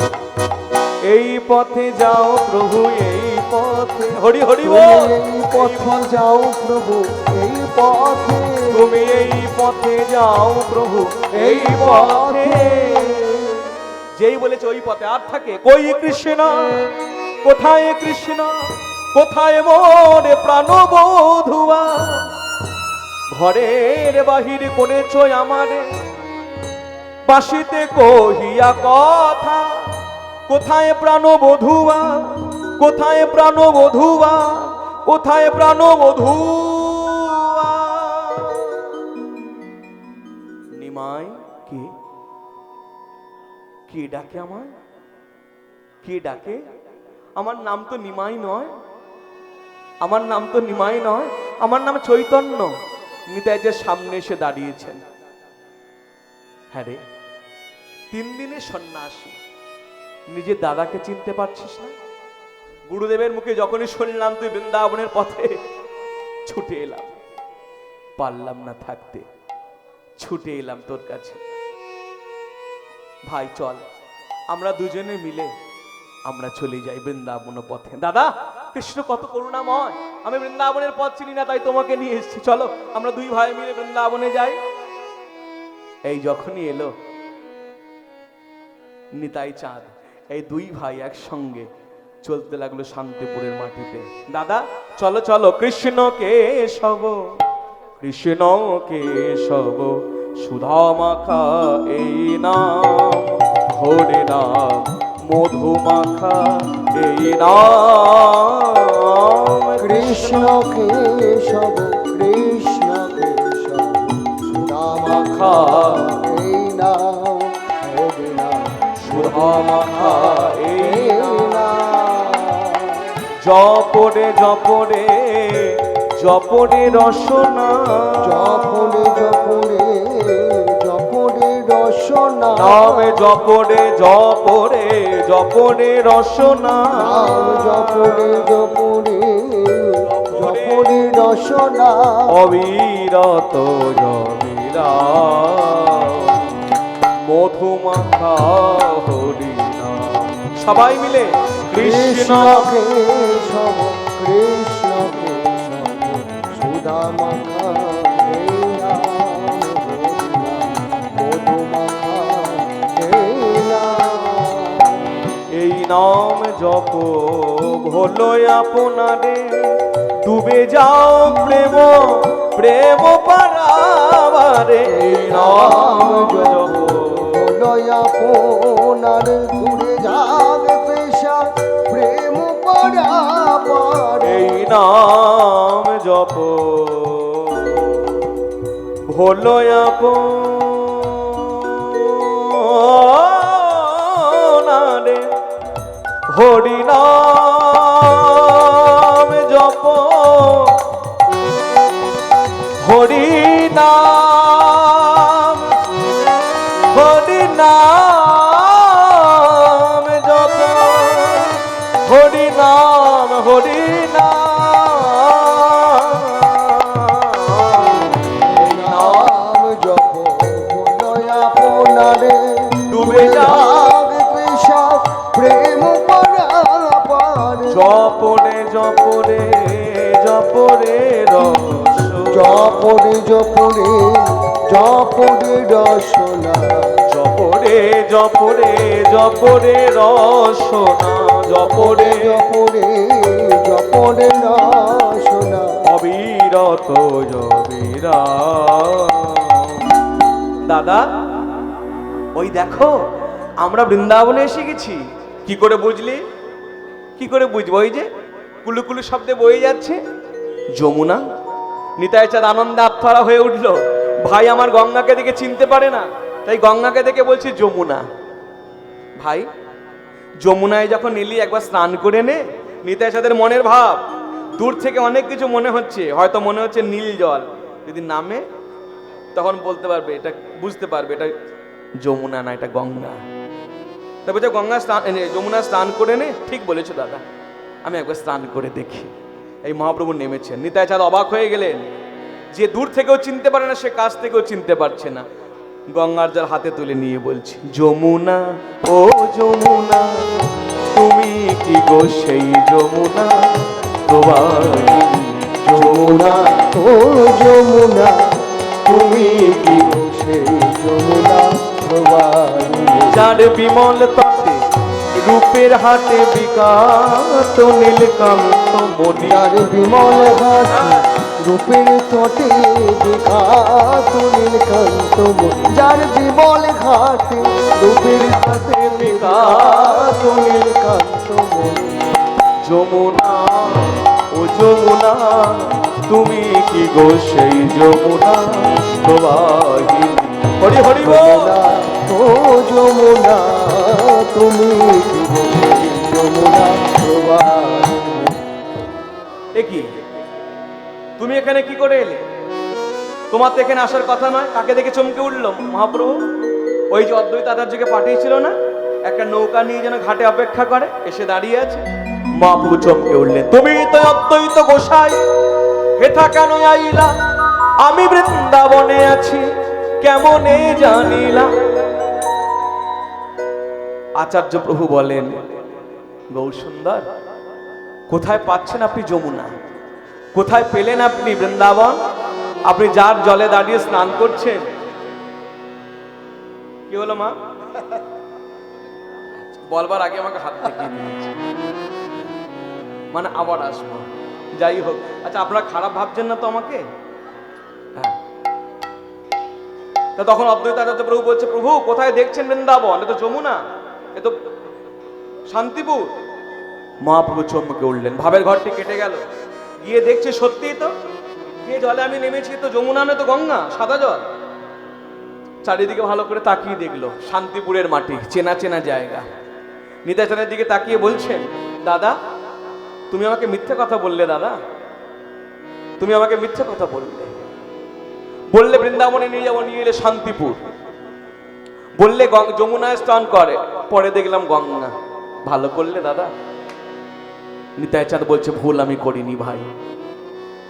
এই পথে যাও প্রভু, এই পথে, হরি হরি বল, এই পথে যাও প্রভু, এই পথে তুমি এই পথে যাও প্রভু, এই পথে। যেই বলেছে ওই পথে, আর থাকে কই কৃষ্ণ, কোথায় কৃষ্ণ, কোথায় মোর প্রাণবধুয়া, ঘরের বাহির করেছ আমারে, বাসিতে কহিয়া কথা, কোথায় প্রাণবধুয়া, কোথায় প্রাণবধুয়া, কোথায় প্রাণবধুয়া। নিমাই কে, কে ডাকে আমায়, কে ডাকে? আমার নাম তো নিমাই নয়, আমার নাম তো নিমাই নয়, আমার নাম চৈতন্য। নিতাই যে সামনে এসে দাঁড়িয়েছেন। হ্যাঁ রে, 3 দিনের সন্ন্যাসী, নিজের দাদাকে চিনতে পারছিস না? গুরুদেবের মুখে যখনই শুনলাম তুই বৃন্দাবনের পথে, ছুটে এলাম, পারলাম না থাকতে, ছুটে এলাম তোর কাছে। ভাই চল, আমরা দুজনে মিলে আমরা চলে যাই বৃন্দাবন পথে। দাদা, কৃষ্ণ কত করুণাময়, আমি বৃন্দাবনের পথ চিনি না, তাই তোমাকে নিয়ে এসেছি, চলো আমরা 2 ভাই মিলে বৃন্দাবনে যাই। এই যখনই এলো নিতাই চাঁদ, এই 2 ভাই একসঙ্গে চলতে লাগলো শান্তিপুরের মাটিতে। দাদা চলো চলো, কৃষ্ণ কেশব, কৃষ্ণ কেশব, সুধা মাখা এই নাম, হরে নাম মধু মাখা এই নাম। কৃষ্ণ কেশব, কৃষ্ণ কেশব, সুধা মাখা এই নাম, হরে নাম সুধা মাখা এই নাম। জপরে জপরে জপরে রসনা, জপরে জপরে জপরে রসনা, নামে জপরে জপরে জপরে রসনা, নাম জপরে জপরে জপরে রসনা, অবিরত জবিরা মধুমাখা হরি নাম। সবাই মিলে কৃষ্ণ কেশব, কৃষ্ণ কেশব, সুধা মাখা এই নাম, মধু মাখা এই নাম। এই নাম জপ হলো আপনারে, ডুবে যাও প্রেম প্রেম পারাবারে। এই নাম জপ লয়া পোনার ঘুরে যাবে পেশা প্রেম পরাবার। এই নাম জপ হলো আপনারে, হরি নাম জপ, হরি নাম, হরি নাম জপ, হরি নাম, হরি নাম জপ লয়া পোনারে ডুবে যাবে পেশা প্রেম পরাবার। জপরে জপরে জপরে রস, জপরে জপরে জপরে রসনা, জপরে জপরে জপরে রসনা, জপরে জপরে জপরে রসনা, অবিরত জবিরা। দাদা ওই দেখো আমরা বৃন্দাবনে এসে গেছি। কি করে বুঝলি? কি করে বুঝবো? ওই যে কুলু কুলু শব্দে বয়ে যাচ্ছে যমুনা। নিতাই চাঁদ আনন্দে আত্মহারা হয়ে উঠলো। ভাই আমার গঙ্গাকে দেখে চিনতে পারে না, তাই গঙ্গাকে দেখে বলছি যমুনা। ভাই যমুনায় যখন এলি একবার স্নান করে নে। নিতাই চাঁদের মনের ভাব, দূর থেকে অনেক কিছু মনে হচ্ছে, হয়তো মনে হচ্ছে নীল জল, যদি নামে তখন বলতে পারবে, এটা বুঝতে পারবে এটা যমুনা না, এটা গঙ্গা। তা বলছে গঙ্গা স্নান, যমুনা স্নান করে নে। ঠিক বলেছো দাদা, আমি একবার স্নান করে দেখি। এই মহাপ্রভু নেমেছেন। নিতাই চাঁদ অবাক হয়ে গেলেন, যে দূর থেকেও চিনতে পারে না সে কাছ থেকেও চিনতে পারছে না। গঙ্গার জল হাতে তুলে নিয়ে বলছি, যমুনা ও যমুনা, তুমি কি গো সেই যমুনা, তোমার যমুনা ও যমুনা, তুমি কি গো সেই যমুনা প্রবাহিনী। যার বিমল তটে রূপের হাটে বিকাত নীলকান্ত মণি, যার বিমল হাতে রূপের তটে বিখ্যাত নীলকান্ত মণি। যার বিমল ঘাটে রূপের তটে বিখ্যাত নীলকান্ত মণি। যমুনা ও যমুনা, তুমি কি গো সেই যমুনা প্রবাহিনী। হরি হরি বল। যমুনা ও যমুনা, তুমি কি গো সেই যমুনা প্রবাহিনী। করে এলে? তোমার তো এখানে আসার কথা নয়। কাকে দেখে চমকে উঠলো মহাপ্রভু? ওই যে অদ্বৈত আচার্যকে পাঠিয়েছিল না, একটা নৌকা নিয়ে যেন ঘাটে অপেক্ষা করে, এসে দাঁড়িয়ে আছে। মহাপ্রভু চমকে উঠলেন, তুমি তো অদ্বৈত গোসাই, হেথা কেন আইলা? আমি বৃন্দাবনে আছি, কেমনে জানিলা? আচার্য প্রভু বলেন, গৌর সুন্দর, কোথায় পাচ্ছেন আপনি যমুনা? কোথায় পেলেন আপনি বৃন্দাবন? আপনি যার জলে দাঁড়িয়ে স্নান করছেন। কি হলো মা? বলবার আগে আমাকে হাত দেখিয়ে দিয়েছে, মানে আবার আসবো। যাই হোক, আচ্ছা আপনারা খারাপ ভাবছেন না তো আমাকে? হ্যাঁ। তা তখন অদ্বৈত আচার্য প্রভু বলছে, প্রভু কোথায় দেখছেন বৃন্দাবন? এ তো যমুনা, এ তো শান্তিপুর। মহাপ্রভু চমকে উঠলেন, ভাবের ঘরটি কেটে গেল। গিয়ে দেখছে সত্যিই তো, যে জলে আমি নেমেছি তো যমুনা নয়, তো গঙ্গা, সাদা জল। চারিদিকে ভালো করে তাকিয়ে দেখলো, শান্তিপুরের মাটি, চেনা চেনা জায়গা। নিতাইচাঁদের দিকে তাকিয়ে বলছেন, দাদা তুমি আমাকে মিথ্যে কথা বললে, দাদা তুমি আমাকে মিথ্যে কথা বললে। বললে বৃন্দাবনে নিয়ে যাবো, নিয়ে এলে শান্তিপুর। বললে যমুনায় স্নান করে, পরে দেখলাম গঙ্গা। ভালো করলে দাদা। নিতাইচাঁদ বলছে, ভুল আমি করিনি ভাই,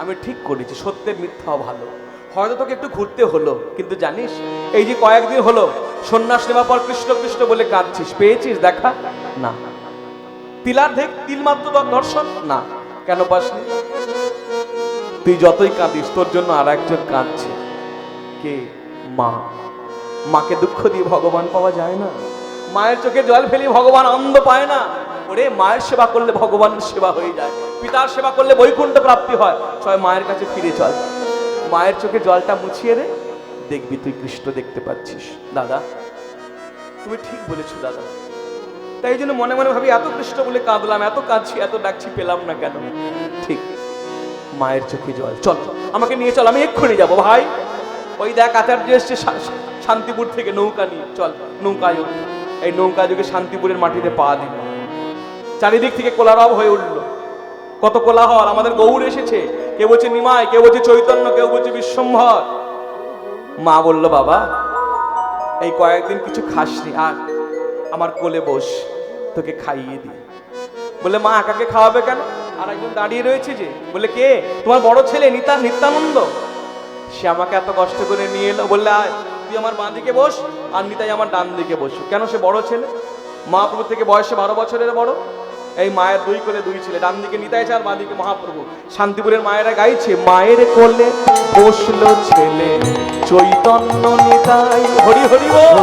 আমি ঠিক করেছি। সত্যের মিথ্যাও ভালো। হয়তো তোকে একটু ঘুরতে হলো, কিন্তু জানিস এই যে কয়েকদিন হলো সন্ন্যাস নেওয়ার পর কৃষ্ণ কৃষ্ণ বলে কাঁদছিস, পেয়েছিস দেখা? না। তিল মাত্র দর্শন? না। কেন পাসনি? তুই যতই কাঁদিস তোর জন্য আর একজন কাঁদছে। কে? মা। মাকে দুঃখ দিয়ে ভগবান পাওয়া যায় না। মায়ের চোখে জল ফেলি ভগবান আনন্দ পায় না। ওরে মায়ের সেবা করলে ভগবানের সেবা হয়ে যায়, পিতার সেবা করলে বৈকুণ্ঠ প্রাপ্তি হয়। ছয় মায়ের কাছে ফিরে চল, মায়ের চোখে জলটা মুছিয়ে দে, দেখবি তুই কৃষ্ণ দেখতে পাচ্ছিস। দাদা তুমি ঠিক বলেছো দাদা। তাই জন্য মনে মনে ভাবি, এত কৃষ্ণ বলে কাঁদলাম, এত কাঁদছি, এত ডাকছি, পেলাম না কেন? ঠিক, মায়ের চোখে জল। চল আমাকে নিয়ে চল, আমি এক্ষুনি যাবো। ভাই ওই দেখ আচার্য এসছে শান্তিপুর থেকে নৌকা নিয়ে, চল নৌকায় ওঠ। এই নৌকা যুগে শান্তিপুরের মাটিতে পা দিল। চারিদিক থেকে কোলাহল হয়ে উঠলো। কত কোলাহল! আমাদের গৌর এসেছে, কেউ বলছে নিমাই, কেউ বলছে চৈতন্য, কেউ বলছে বিশ্বম্ভর। মা বলল, বাবা এই কয়েকদিন কিছু খাসনি, আর আমার কোলে বস, তোকে খাইয়ে দি। বলে, মা একাকে খাওয়াবে কেন? আর একজন দাঁড়িয়ে রয়েছে যে। বলে, কে? তোমার বড় ছেলে নিত্যানন্দ। সে আমাকে এত কষ্ট করে নিয়ে এলো। বললে, আয় তুই আমার বাঁ দিকে বস, আর নিতাই আমার ডান দিকে বসো। কেন? সে বড় ছেলে, মহাপ্রভু থেকে বয়সে 12 বছরের বড়। এই মায়ের দুই কোলে দুই ছেলে, ডান দিকে নিতাইছে আর বাঁ দিকে মহাপ্রভু। শান্তিপুরের মায়েরা গাইছে, মায়ের কোলে বসলো ছেলে চৈতন্য নিতাই, হরি হরি বল।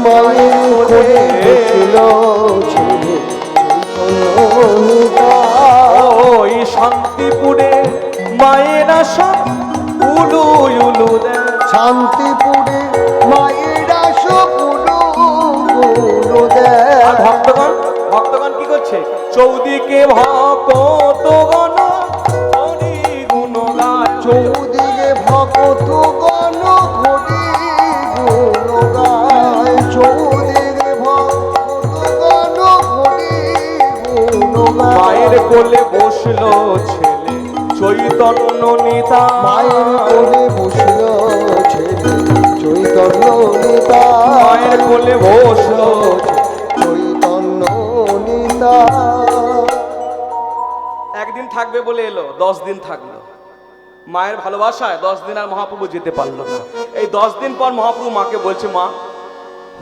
মায়ের কোলে বসলো ছেলে চৈতন্য নিতাই। ওই শান্তিপুরে মায়েরা সব উলু উলু দেয়। শান্তিপুরে মায়েরা সব উলু উলু দেয়। আর ভক্তগণ কি করছে? চৌদিকে ভক্তগণ হরি গুণ গায়। চৌদিকে ভক্তগণ হরি গুণ গায়। চৌদিকে ভক্তগণ হরি গুণ গায়। মায়ের কোলে বসলো ছেলে চৈতন্য নিতাই। মায়ের কোলে বসলো ছেলে চৈতন্য নিতাই। মায়ের কোলে বসলো চৈতন্য নিতাই। একদিন থাকবে বলে এলো, 10 দিন থাকলো। মায়ের ভালোবাসায় 10 দিন আর মহাপ্রভু যেতে পারলো না। এই 10 দিন পর মহাপ্রভু মাকে বলছে, মা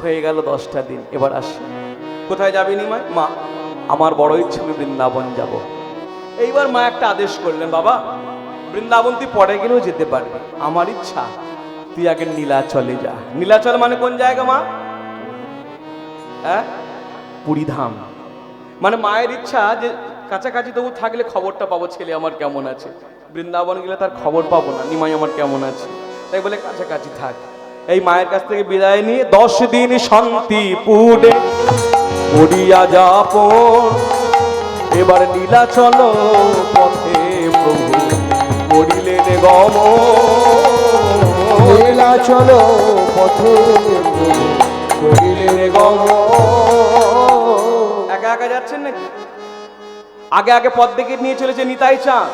হয়ে গেল 10টা দিন, এবার আসি। কোথায় যাবি নিমাই? মা আমার বড় ইচ্ছে, আমি বৃন্দাবন যাব। এইবার মা একটা আদেশ করলেন, বাবা বৃন্দাবন তুই পরে গেলেও যেতে পারবি, আমার ইচ্ছা তুই আগে নীলাচলে যা। নীলাচল মানে কোন জায়গা মা? হ্যাঁ, পুরীধাম। মানে মায়ের ইচ্ছা যে কাছাকাছি তবু থাকলে খবরটা পাবো, ছেলে আমার কেমন আছে। বৃন্দাবন গেলে তার খবর পাবো না, নিমাই আমার কেমন আছে। তাই বলে কাছাকাছি থাক। এই মায়ের কাছ থেকে বিদায় নিয়ে 10 দিন শান্তিপুরে করিয়া যাপন। এবার নীলাচল পথে প্রভু করিলেন গমন। নীলাচল পথে করিলেন গমন। একা একা যাচ্ছেন নাকি? আগে আগে পথ দেখে নিয়ে চলেছে নিতাই চাঁদ।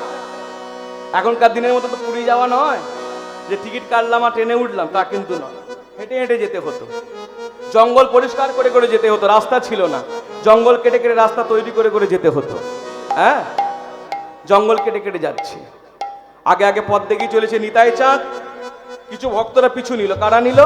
এখনকার দিনের মতো তো পুরী যাওয়া নয় যে টিকিট কাটলাম আর ট্রেনে উঠলাম, তা কিন্তু নয়। হেঁটে হেঁটে যেতে হতো, জঙ্গল পরিষ্কার করে করে যেতে হতো, রাস্তা ছিল না, জঙ্গল কেটে কেটে রাস্তা তৈরি করে করে যেতে হতো। হ্যাঁ, জঙ্গল কেটে কেটে যাচ্ছে। আগে আগে পথ দেখিয়ে চলেছে নিতাই চাঁদ, কিছু ভক্তরা পিছু নিল। কারা নিল?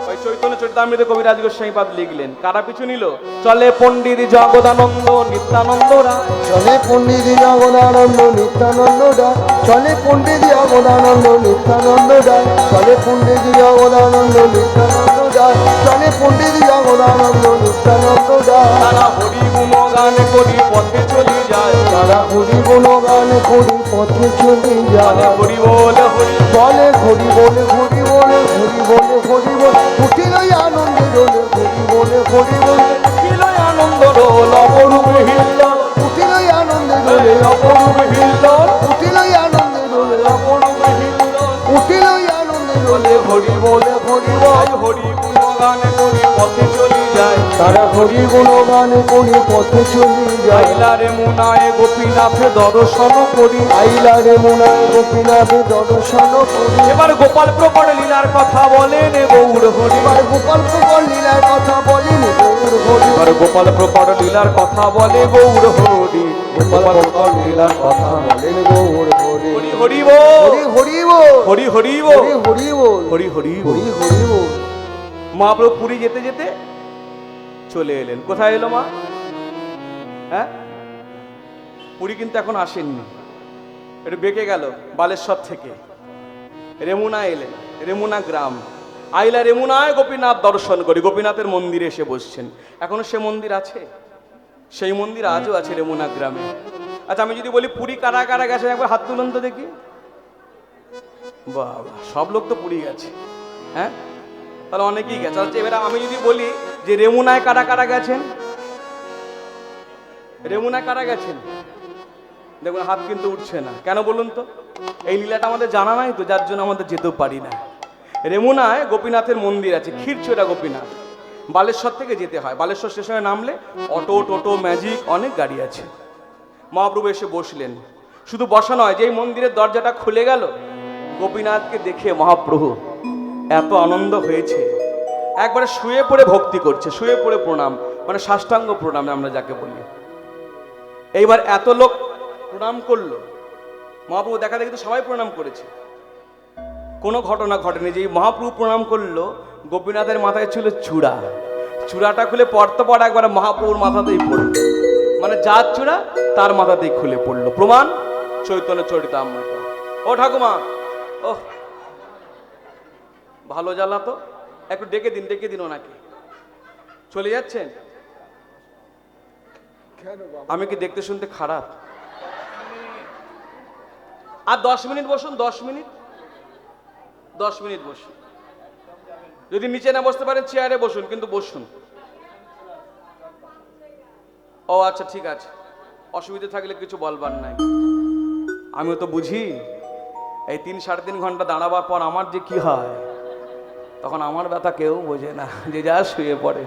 ওই চৈতন্য চরিতামৃতে কবিরাজ গোস্বামী পাদ লিখলেন। কারা পিছু নিল? চলে পণ্ডিত জগদানন্দ নিত্যানন্দ রায়, চলে পণ্ডিত জগদানন্দ নিত্যানন্দ রায়, চলে পণ্ডিত জগদানন্দ নিত্যানন্দ রায়, চলে পণ্ডিত জগদানন্দ নিত্যানন্দ রায়, চলে পণ্ডিত জগদানন্দ নিত্যানন্দ রায়। তারা হরি গুণ গান করি পথে চলে যায়, তারা হরি গুণ গান করি পথে চলে যায়। হরি বলে হরি বলে হরি বলে হরি বলে হরি বলে হরি বলে উঠিল আনন্দে রোলে, হরি বলে হরি বলে উঠিল আনন্দ রোল অপরূপে হিল্লোল, উঠিল আনন্দে রোলে, অপরূপে হিল্লোল, উঠিল আনন্দে রোলে, অপরূপে হিল্লোল। উঠিল আনন্দে রোলে, হরি বলে হরি বল। হরি গুণ গান করি পথে চলে যায়, তারা হরি গুণ গান করি পথে চলে যায়। আইলারে মুনায় গোপীনাথে দর্শন করি। আইলা রে মুনায় গোপীনাথে দর্শন করি। এবার গোপাল প্রকট লীলার কথা বলেন গৌর হরি। এবার গোপাল প্রকট লীলার কথা বলেন গৌর হরি। এবার গোপাল প্রকট লীলার কথা বলে গৌর হরি। গোপাল প্রকট লীলার কথা বলেন গৌর হরি। হরি হরি বল, হরি হরি বল, হরি হরি বল, হরি হরি বল, হরি হরি বল। হরি হরি বল। মহাপ্রভু পুরী যেতে যেতে চলে এলেন। কোথায় এলো মা? হ্যাঁ, পুরী কিন্তু এখন আসেননি, একটু বেঁকে গেল বালেশ্বর থেকে রেমুনা এলেন, রেমুনা গ্রাম। আইলা রেমুনায় গোপীনাথ দর্শন করি। গোপীনাথের মন্দিরে এসে বসছেন। এখনো সে মন্দির আছে, সেই মন্দির আজও আছে রেমুনা গ্রামে। আচ্ছা, আমি যদি বলি পুরী কারা কারা গেছে একবার হাত তুলুন তো দেখি। বাবা, সব লোক তো পুরী গেছে। হ্যাঁ, তাহলে অনেকেই গেছে। আচ্ছা, এবার আমি যদি বলি যে রেমুনায় কারা কারা গেছেন, রেমুনায় কারা গেছেন, দেখুন হাত কিন্তু উঠছে না। কেন বলুন তো? এই লীলাটা আমাদের জানা নাই তো, যার জন্য আমাদের যেতেও পারি না। রেমুনায় গোপীনাথের মন্দির আছে, ক্ষীরচোরা গোপীনাথ। বালেশ্বর থেকে যেতে হয়। বালেশ্বর স্টেশনে নামলে অটো, টোটো, ম্যাজিক অনেক গাড়ি আছে। মহাপ্রভু এসে বসলেন। শুধু বসা নয়, যেই মন্দিরের দরজাটা খুলে গেল, গোপীনাথকে দেখে মহাপ্রভু এত আনন্দ হয়েছে, একবারে শুয়ে পড়ে ভক্তি করছে, শুয়ে পড়ে প্রণাম, মানে সাষ্টাঙ্গ প্রণাম আমরা যাকে বলি। এইবার এত লোক প্রণাম করলো, মহাপ্রভু দেখা দেখি তো সবাই প্রণাম করেছে, কোনো ঘটনা ঘটেনি। যে মহাপ্রভু প্রণাম করলো, গোপীনাথের মাথায় ছিল চূড়া। চূড়াটা খুলে পড়তে পড়া একবার মহাপ্রভুর মাথাতেই পড়লো, মানে যার চূড়া তার মাথাতেই খুলে পড়লো। প্রমাণ চৈতন্য চরিতামৃত। ও ঠাকুমা, ও ভালো জ্বালা তো, একটু ডেকে দিন, ডেকে দিন ওনাকে। চলে যাচ্ছেন? আমি কি দেখতে শুনতে খারাপ? আর 10 মিনিট বসুন, 10 মিনিট, 10 মিনিট বসুন। যদি নিচে না বসতে পারেন চেয়ারে বসুন, কিন্তু বসুন। ও আচ্ছা, ঠিক আছে, অসুবিধা থাকলে কিছু বলবার নাই। আমিও তো বুঝি এই 3-3.5 ঘন্টা দাঁড়াবার পর আমার যে কি হয়, তখন আমার ব্যথা কেউ বোঝে না, যে যা শুয়ে পড়ে।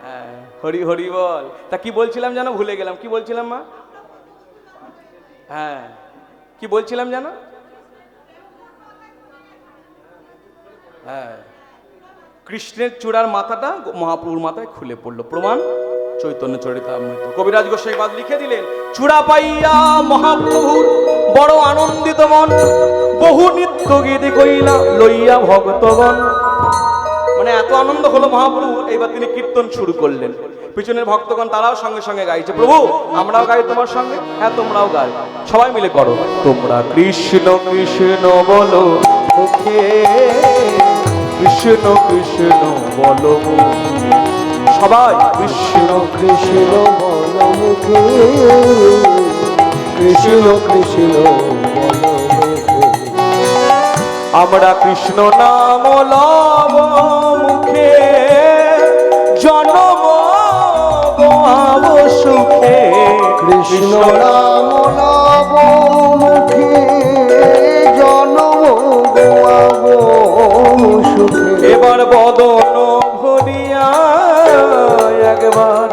হ্যাঁ, হরি হরি বল। তা কি বলছিলাম জানো, ভুলে গেলাম। কি বলছিলাম মা? হ্যাঁ, কি বলছিলাম জানো? হ্যাঁ, কৃষ্ণের চূড়ার মাথাটা মহাপ্রভুর মাথায় খুলে পড়লো। প্রমাণ চৈতন্য চরিতামৃত। কবিরাজ গোস্বামী পাদ লিখে দিলেন, চূড়া পাইয়া মহাপ্রভুর বড় আনন্দিত মন, বহু নিত্য গীত কইলা লইয়া ভক্তগণ। মানে এত আনন্দ হলো মহাপ্রভু, এইবার তিনি কীর্তন শুরু করলেন। পিছনের ভক্তগণ তারাও সঙ্গে সঙ্গে গাইছে, প্রভু আমরাও গাই তোমার সঙ্গে। হ্যাঁ, তোমরাও গাই, সবাই মিলে করো। তোমরা কৃষ্ণ কৃষ্ণ বলো মুখে, কৃষ্ণ কৃষ্ণ বলো মুখে, সবাই কৃষ্ণ কৃষ্ণ বল মুখে, কৃষ্ণ কৃষ্ণ বল মুখে। আমরা কৃষ্ণ নাম লব মুখে, জনম গোয়াব সুখে। কৃষ্ণ নাম লব মুখে, জনম গোয়াব সুখে। এবার বদন ভরিয়া একবার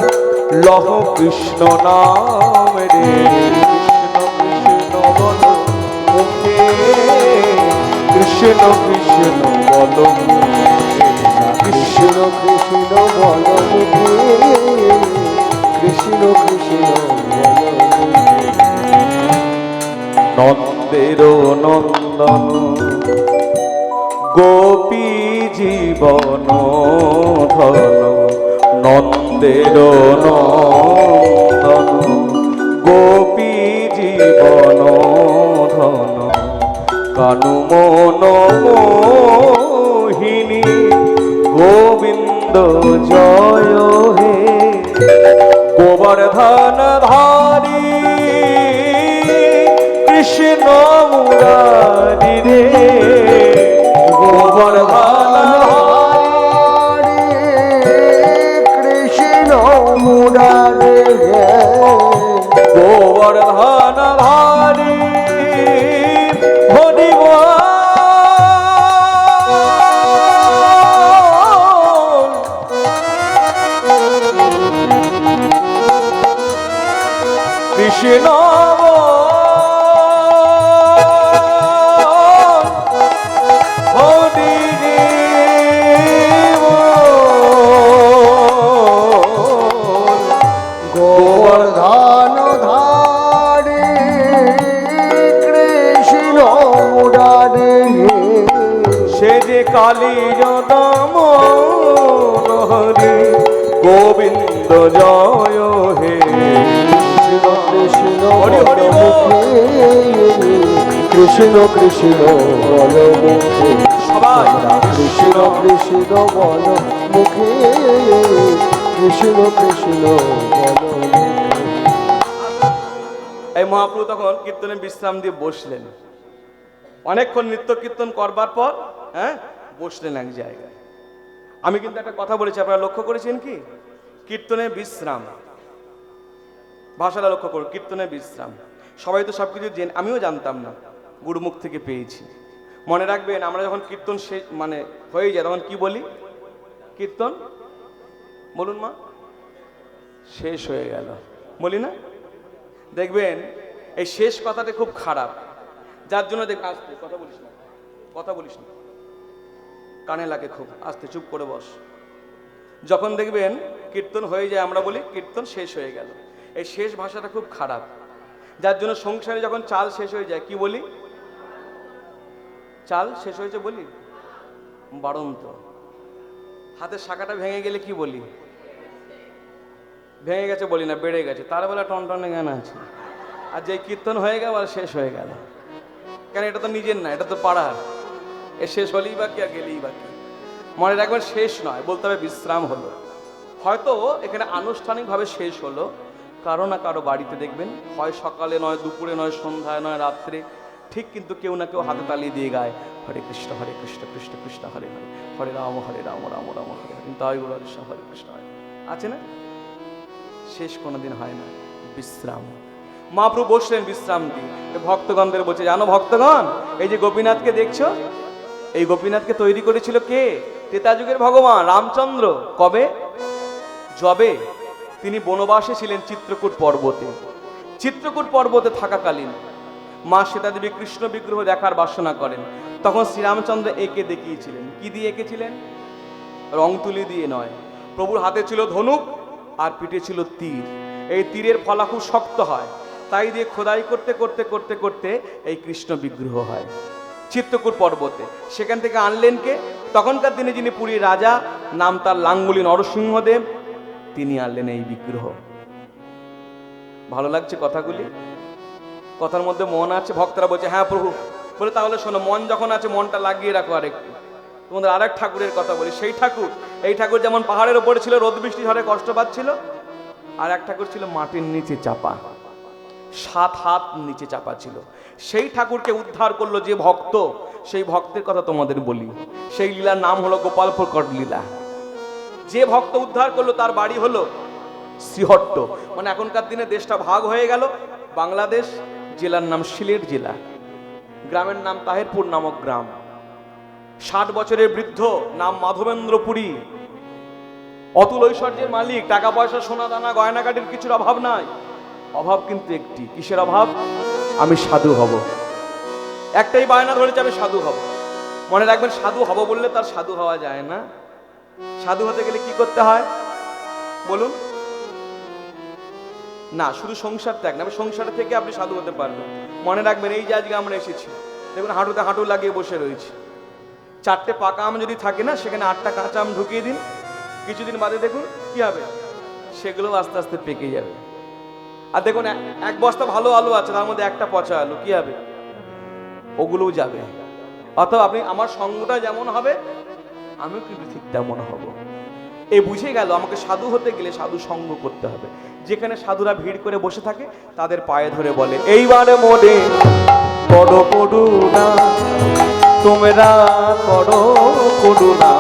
লহ কৃষ্ণ নাম রে, কৃষ্ণ কৃষ্ণ বল মুখে, কৃষ্ণ কৃষ্ণ বলো কৃষ্ণ কৃষ্ণ বল মুখে, কৃষ্ণ কৃষ্ণ বল নন্দের নন্দন গোপী জীবন ধন, নন্দের নন্দন গোপী জীবন ধন, কানু মন মোহিনী গোবিন্দ জয় হে, গোবর্ধন ধারী কৃষ্ণ মুরারি রে, গোবর্ধন হরে কৃষ্ণ মুরারে, গোবর্ধন ধারী হরি বল। কৃষ্ণ গোবর্ধন ধারে কৃষ্ণ মুরারে, সে যে কালী দাম হরি গোবিন্দ জয় হে, কৃষ্ণ হরি হরি বল। কৃষ্ণ কৃষ্ণ বল মুখে, সবাই কৃষ্ণ কৃষ্ণ বল মুখে, কৃষ্ণ কৃষ্ণ বল মুখে। এই মহাপ্রভু তখন কীর্তনে বিশ্রাম দিয়ে বসলেন, অনেকক্ষণ নৃত্য কীর্তন করবার পর বসলেন এক জায়গায়। আমি কিন্তু একটা কথা বলেছি, আপনারা লক্ষ্য করেছেন কি? কীর্তনে বিশ্রাম, ভাষাটা লক্ষ্য করুন, কীর্তনে বিশ্রাম। সবাই তো সব কিছু আমিও জানতাম না, গুরুমুখ থেকে পেয়েছি। মনে রাখবেন, আমরা যখন কীর্তন মানে হয়ে যায় তখন কি বলি? কীর্তন বলুন মা, শেষ হয়ে গেল বলি না? দেখবেন এই শেষ কথাটা খুব খারাপ, যার জন্য আস্তে কথা বলিস না, কথা বলিস না, কানে লাগে খুব, আস্তে চুপ করে বস। যখন দেখবেন কীর্তন হয়ে যায় আমরা বলি কীর্তন শেষ হয়ে গেল। এই শেষ ভাষাটা খুব খারাপ, যার জন্য সংসারে যখন চাল শেষ হয়ে যায় কি বলি? চাল শেষ হয়েছে বলি, বাড়ন্ত। হাতের শাখাটা ভেঙে গেলে কি বলি? ভেঙে গেছে বলি না, বেড়ে গেছে। তার বেলা টনটনে গান আছে। আর যে কীর্তন হয়ে গেল আর শেষ হয়ে গেল, কেন? এটা তো নিজের না, এটা তো পাড়ার। এ শেষ হলেই বা কি আর গেলেই বা কি? মনে রাখবেন শেষ নয়, বলতে হবে বিশ্রাম হলো। হয়তো এখানে আনুষ্ঠানিকভাবে শেষ হলো, কারো না কারো বাড়িতে দেখবেন হয় সকালে নয় দুপুরে নয় সন্ধ্যায় নয় রাত্রে, ঠিক কিন্তু কেউ না কেউ হাতে তালি দিয়ে গায় হরে কৃষ্ণ কৃষ্ণ কৃষ্ণ হরে হরে, হরে রাম রাম রাম হরে হরে, তাই বলো কৃষ্ণ হরে কৃষ্ণ হরে। আছে না? শেষ কোনোদিন হয় না, বিশ্রাম। মহাপ্রভু বসলেন বিশ্রাম দিয়ে, ভক্তগণদের বলছে, জানো ভক্তগণ, এই যে গোপীনাথকে দেখছো, এই গোপীনাথকে তৈরি করেছিল কে? ত্রেতা যুগের ভগবান রামচন্দ্র। কবে? যবে তিনি বনবাসে ছিলেন চিত্রকূট পর্বতে। চিত্রকূট পর্বতে থাকাকালীন মা সীতা দেবী কৃষ্ণ বিগ্রহ দেখার বাসনা করেন, তখন শ্রীরামচন্দ্র এঁকে দেখিয়েছিলেন। কি দিয়ে এঁকেছিলেন? রং তুলি দিয়ে নয়। প্রভুর হাতে ছিল ধনুক আর পিঠে ছিল তীর। এই তীরের ফলা খুব শক্ত হয়, তাই দিয়ে খোদাই করতে করতে করতে করতে এই কৃষ্ণ বিগ্রহ হয় চিত্রকূট পর্বতে। সেখান থেকে আনলেন কে? তখনকার দিনে যিনি পুরীর রাজা, নাম তার লাঙ্গুলি নরসিংহদেব, তিনি আনলেন এই বিগ্রহ। ভালো লাগছে কথাগুলি? কথার মধ্যে মন আছে? ভক্তরা বলছে হ্যাঁ প্রভু। বলে তাহলে শোনো, মন যখন আছে মনটা লাগিয়ে রাখো আরেকটু। তোমাদের আরেক ঠাকুরের কথা বলি, সেই ঠাকুর, এই ঠাকুর যেমন পাহাড়ের উপরে ছিল, রোদ বৃষ্টি ঝড়ে কষ্ট পাচ্ছিল, আর এক ঠাকুর ছিল মাটির নিচে চাপা, 7 হাত নিচে চাপা ছিল। সেই ঠাকুরকে উদ্ধার করলো যে ভক্ত, সেই ভক্তের কথা তোমাদের বলি। সেই লীলার নাম হলো গোপাল প্রকট লীলা। যে ভক্ত উদ্ধার করলো তার বাড়ি হলো শ্রীহট্ট। মানে এখনকার দিনে দেশটা ভাগ হয়ে গেল, বাংলাদেশ, জেলার নাম সিলেট জেলা, গ্রামের নাম তাহেরপুর নামক গ্রাম। 60 বছরের বৃদ্ধ, নাম মাধবেন্দ্রপুরী, অতুল ঐশ্বর্যের মালিক, টাকা পয়সা সোনা দানা গয়নাগাটির কিছুর অভাব নাই। অভাব কিন্তু একটি, কিসের অভাব? আমি সাধু হব। একটাই বায়না ধরেছে, আমি সাধু হব। মনে রাখবেন, সাধু হব বললে তার সাধু হওয়া যায় না। সাধু হতে গেলে কি করতে হয় বলুন? না, শুধু সংসার ত্যাগ না, সংসার থেকে আপনি সাধু হতে পারবেন। মনে রাখবেন, এই যে আজকে আমরা এসেছি, দেখুন হাঁটুতে হাঁটু লাগিয়ে বসে রয়েছি। 4টে পাকা আম যদি থাকে না, সেখানে 8টা কাঁচা আম ঢুকিয়ে দিন, কিছুদিন বাদে দেখুন কি হবে, সেগুলো আস্তে আস্তে পেকে যাবে। আর দেখুন, এক বস্তা ভালো আলু আছে, তার মধ্যে একটা পচা আলু, কি হবে? ওগুলোও যাবে। অথবা আপনি আমার সঙ্গটা যেমন হবে, আমিও কিন্তু ঠিক তেমন হব। এই বুঝে গেল আমাকে সাধু হতে গেলে সাধু সঙ্গ করতে হবে। যেখানে সাধুরা ভিড় করে বসে থাকে, তাদের পায়ে ধরে বলে, এইবারে মনে বড় করুণা, তোমরা করো করুণা,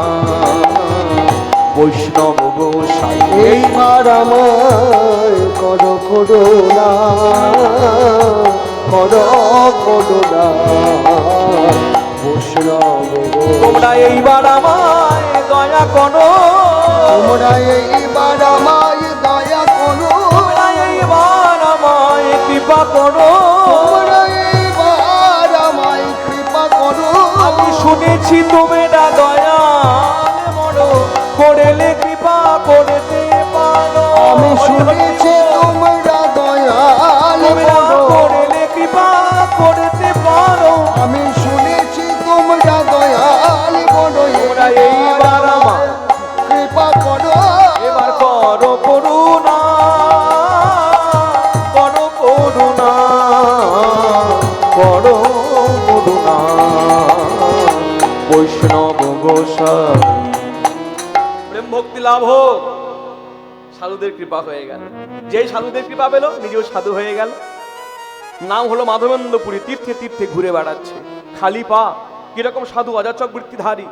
বৈষ্ণব গোসাই এইবার আমায় করো করুণা, করো করুণা, বৈষ্ণব তোমরা এইবার আমায় দয়া করো, তোমরা এইবার আমায় দয়া করো, তোমরা এইবার আমায় কৃপা করো, তোমরা এইবার আমায় কৃপা করো। আমি শুনেছি তোমরা দয়াল মনো, করলে কৃপা করতে পারো। আমি শুনেছি তোমরা দয়াল তোমরা করো, করলে কৃপা করতে পারো। আমি শুনেছি তোমরা দয়াল করো। তোমরা এইবার আমায় কৃপা করো, এবার করো করুণা, করো করুণা, করো করুণা, বৈষ্ণব গোসাই। প্রেম ভক্তি লাভ হোক, সাধুদের কৃপা হয়ে গেল। যেই সাধুদের কৃপা পেল, নিজেও সাধু হয়ে গেল। নাম হলো মাধবেন্দ্র পুরী। তীর্থে তীর্থে ঘুরে বেড়াচ্ছে, খালি পা। কিরকম সাধু? অযাচক বৃত্তিধারী,